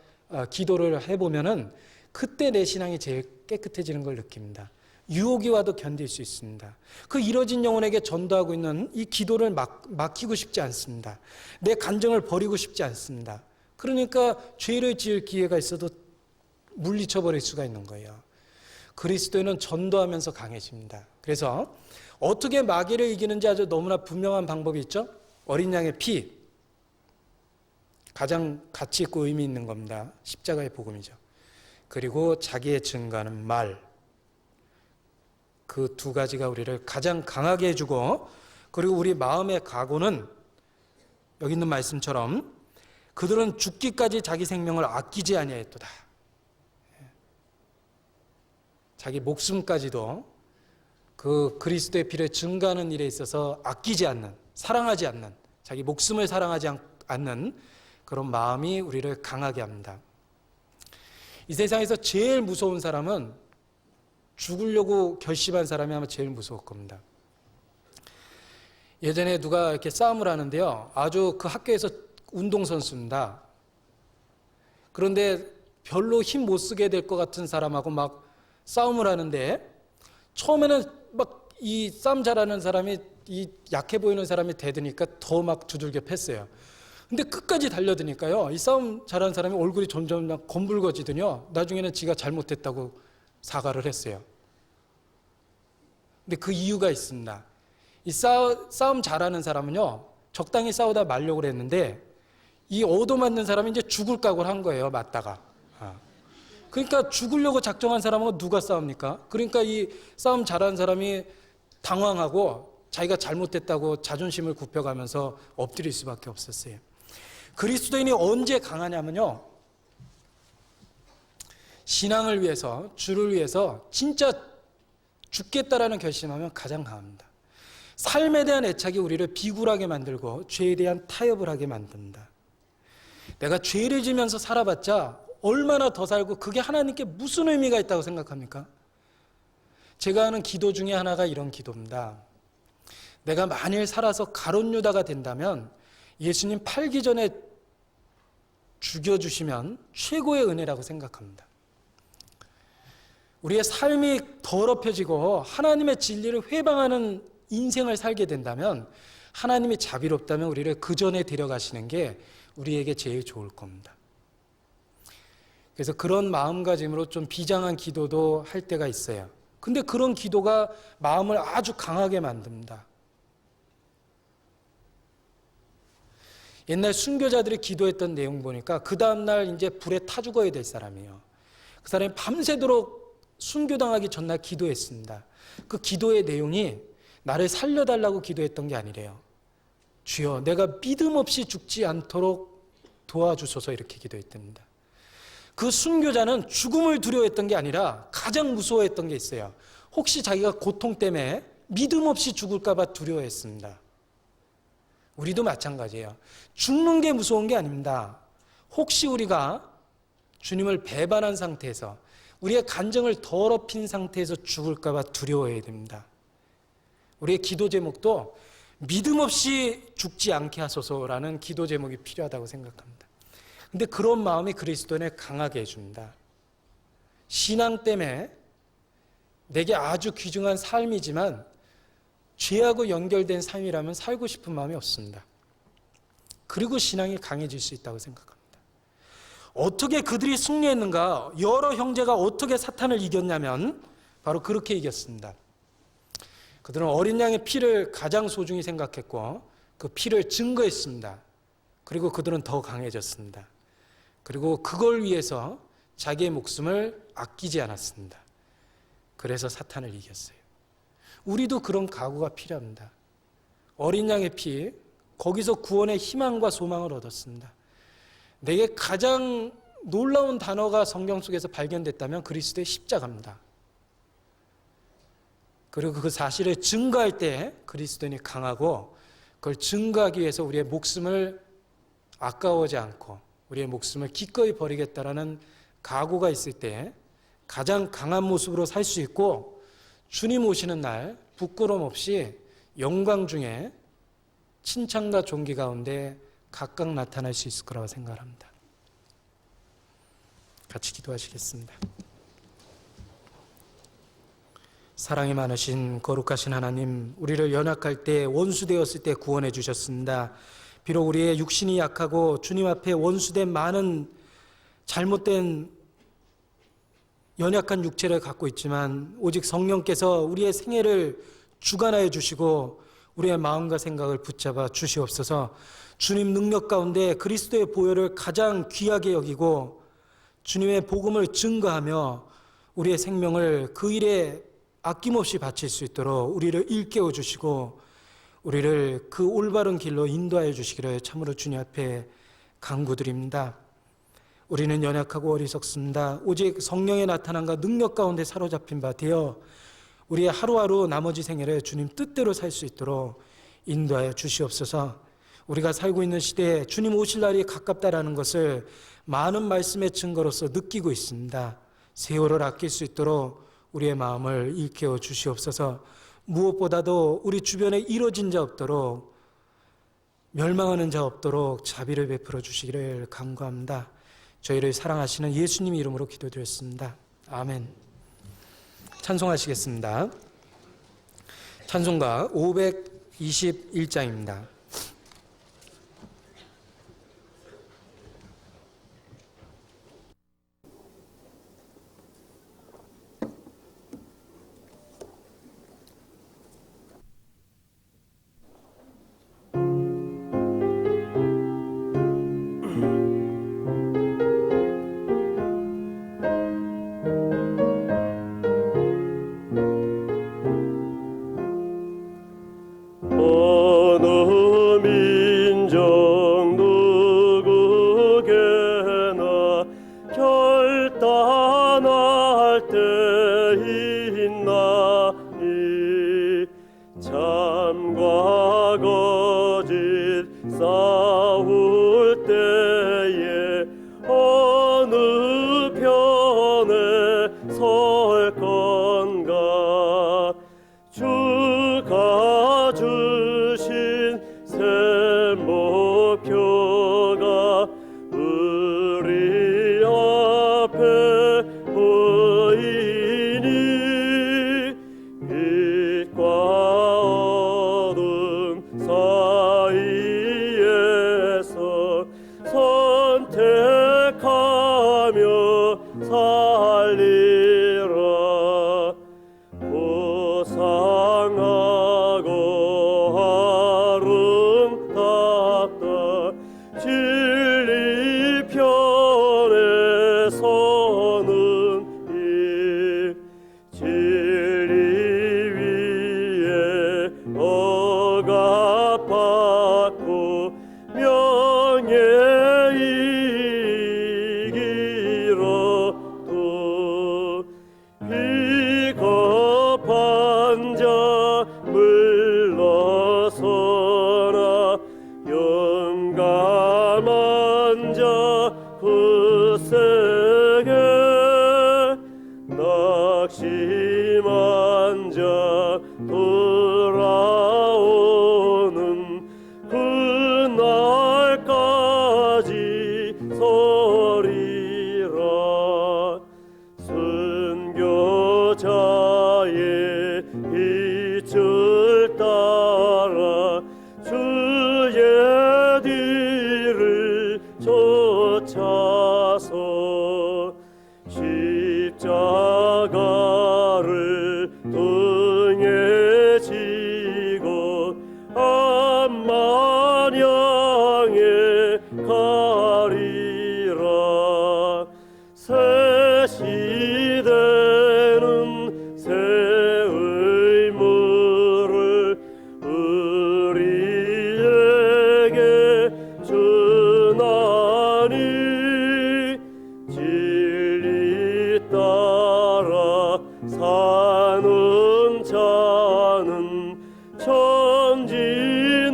기도를 해보면은 그때 내 신앙이 제일 깨끗해지는 걸 느낍니다. 유혹이 와도 견딜 수 있습니다. 그 잃어진 영혼에게 전도하고 있는 이 기도를 막히고 싶지 않습니다. 내 간정을 버리고 싶지 않습니다. 그러니까 죄를 지을 기회가 있어도 물리쳐버릴 수가 있는 거예요. 그리스도인은 전도하면서 강해집니다. 그래서 어떻게 마귀를 이기는지 아주 너무나 분명한 방법이 있죠. 어린 양의 피, 가장 가치 있고 의미 있는 겁니다. 십자가의 복음이죠. 그리고 자기의 증거하는 말, 그 두 가지가 우리를 가장 강하게 해주고, 그리고 우리 마음의 각오는 여기 있는 말씀처럼 그들은 죽기까지 자기 생명을 아끼지 아니하였도다. 자기 목숨까지도 그 그리스도의 피를 증거하는 일에 있어서 아끼지 않는, 사랑하지 않는, 자기 목숨을 사랑하지 않는 그런 마음이 우리를 강하게 합니다. 이 세상에서 제일 무서운 사람은 죽으려고 결심한 사람이 아마 제일 무서울 겁니다. 예전에 누가 이렇게 싸움을 하는데요, 아주 그 학교에서 운동선수입니다. 그런데 별로 힘 못 쓰게 될 것 같은 사람하고 막 싸움을 하는데, 처음에는 막 이 싸움 잘하는 사람이 이 약해 보이는 사람이 대드니까 더 막 두들겨 팼어요. 근데 끝까지 달려드니까요, 이 싸움 잘하는 사람이 얼굴이 점점 검붉어지더니요, 나중에는 지가 잘못했다고 사과를 했어요. 근데 그 이유가 있습니다. 이 싸움 잘하는 사람은요, 적당히 싸우다 말려고 했는데 이 얻어맞는 사람이 이제 죽을 각오를 한 거예요, 맞다가. 그러니까 죽으려고 작정한 사람하고 누가 싸웁니까? 그러니까 이 싸움 잘하는 사람이 당황하고 자기가 잘못했다고 자존심을 굽혀가면서 엎드릴 수밖에 없었어요. 그리스도인이 언제 강하냐면요, 신앙을 위해서, 주를 위해서 진짜 죽겠다라는 결심하면 가장 강합니다. 삶에 대한 애착이 우리를 비굴하게 만들고 죄에 대한 타협을 하게 만듭니다. 내가 죄를 지면서 살아봤자 얼마나 더 살고 그게 하나님께 무슨 의미가 있다고 생각합니까? 제가 하는 기도 중에 하나가 이런 기도입니다. 내가 만일 살아서 가룟 유다가 된다면 예수님 팔기 전에 죽여주시면 최고의 은혜라고 생각합니다. 우리의 삶이 더럽혀지고 하나님의 진리를 회방하는 인생을 살게 된다면, 하나님이 자비롭다면 우리를 그 전에 데려가시는 게 우리에게 제일 좋을 겁니다. 그래서 그런 마음가짐으로 좀 비장한 기도도 할 때가 있어요. 근데 그런 기도가 마음을 아주 강하게 만듭니다. 옛날 순교자들이 기도했던 내용 보니까 그 다음날 이제 불에 타 죽어야 될 사람이에요. 그 사람이 밤새도록 순교당하기 전날 기도했습니다. 그 기도의 내용이 나를 살려달라고 기도했던 게 아니래요. 주여, 내가 믿음 없이 죽지 않도록 도와주소서, 이렇게 기도했답니다. 그 순교자는 죽음을 두려워했던 게 아니라 가장 무서워했던 게 있어요. 혹시 자기가 고통 때문에 믿음 없이 죽을까 봐 두려워했습니다. 우리도 마찬가지예요. 죽는 게 무서운 게 아닙니다. 혹시 우리가 주님을 배반한 상태에서, 우리의 간정을 더럽힌 상태에서 죽을까 봐 두려워해야 됩니다. 우리의 기도 제목도 믿음 없이 죽지 않게 하소서라는 기도 제목이 필요하다고 생각합니다. 근데 그런 마음이 그리스도인을 강하게 해줍니다. 신앙 때문에 내게 아주 귀중한 삶이지만 죄하고 연결된 삶이라면 살고 싶은 마음이 없습니다. 그리고 신앙이 강해질 수 있다고 생각합니다. 어떻게 그들이 승리했는가? 여러 형제가 어떻게 사탄을 이겼냐면 바로 그렇게 이겼습니다. 그들은 어린 양의 피를 가장 소중히 생각했고 그 피를 증거했습니다. 그리고 그들은 더 강해졌습니다. 그리고 그걸 위해서 자기의 목숨을 아끼지 않았습니다. 그래서 사탄을 이겼어요. 우리도 그런 각오가 필요합니다. 어린 양의 피, 거기서 구원의 희망과 소망을 얻었습니다. 내게 가장 놀라운 단어가 성경 속에서 발견됐다면 그리스도의 십자가입니다. 그리고 그 사실을 증거할 때 그리스도인이 강하고, 그걸 증거하기 위해서 우리의 목숨을 아까워하지 않고 우리의 목숨을 기꺼이 버리겠다라는 각오가 있을 때 가장 강한 모습으로 살 수 있고, 주님 오시는 날 부끄러움 없이 영광 중에 칭찬과 존귀 가운데 각각 나타날 수 있을 거라고 생각합니다. 같이 기도하시겠습니다. 사랑이 많으신 거룩하신 하나님, 우리를 연약할 때, 원수되었을 때 구원해 주셨습니다. 비록 우리의 육신이 약하고 주님 앞에 원수된 많은 잘못된 연약한 육체를 갖고 있지만, 오직 성령께서 우리의 생애를 주관하여 주시고 우리의 마음과 생각을 붙잡아 주시옵소서. 주님 능력 가운데 그리스도의 보혈을 가장 귀하게 여기고 주님의 복음을 증거하며 우리의 생명을 그 일에 아낌없이 바칠 수 있도록 우리를 일깨워 주시고 우리를 그 올바른 길로 인도하여 주시기를 참으로 주님 앞에 간구드립니다. 우리는 연약하고 어리석습니다. 오직 성령의 나타남과 능력 가운데 사로잡힌 바 되어 우리의 하루하루 나머지 생애를 주님 뜻대로 살 수 있도록 인도하여 주시옵소서. 우리가 살고 있는 시대에 주님 오실 날이 가깝다라는 것을 많은 말씀의 증거로서 느끼고 있습니다. 세월을 아낄 수 있도록 우리의 마음을 일깨워 주시옵소서. 무엇보다도 우리 주변에 이뤄진 자 없도록, 멸망하는 자 없도록 자비를 베풀어 주시기를 간구합니다. 저희를 사랑하시는 예수님 이름으로 기도드렸습니다. 아멘. 찬송하시겠습니다. 찬송가 521장입니다.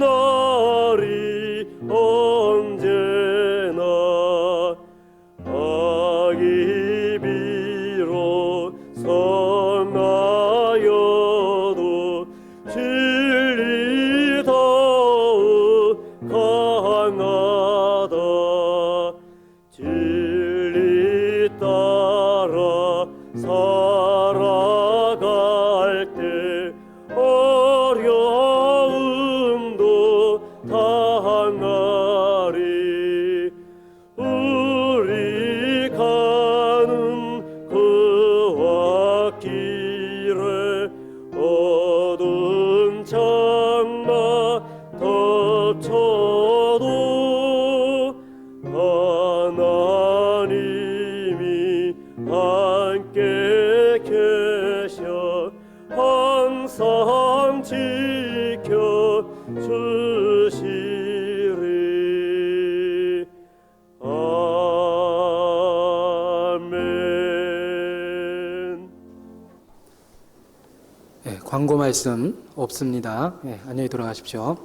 천지날이 언제 강하여도 진리 더욱 강하다. 진리 따라 살아갈 때 어려움도 당하리. 우리 가는 그와 길에 어두운 장마 덮쳐도 하나님이 함께 계셔 항상 지켜 주시리. 아멘. 광고 말씀 없습니다. 안녕히 돌아가십시오.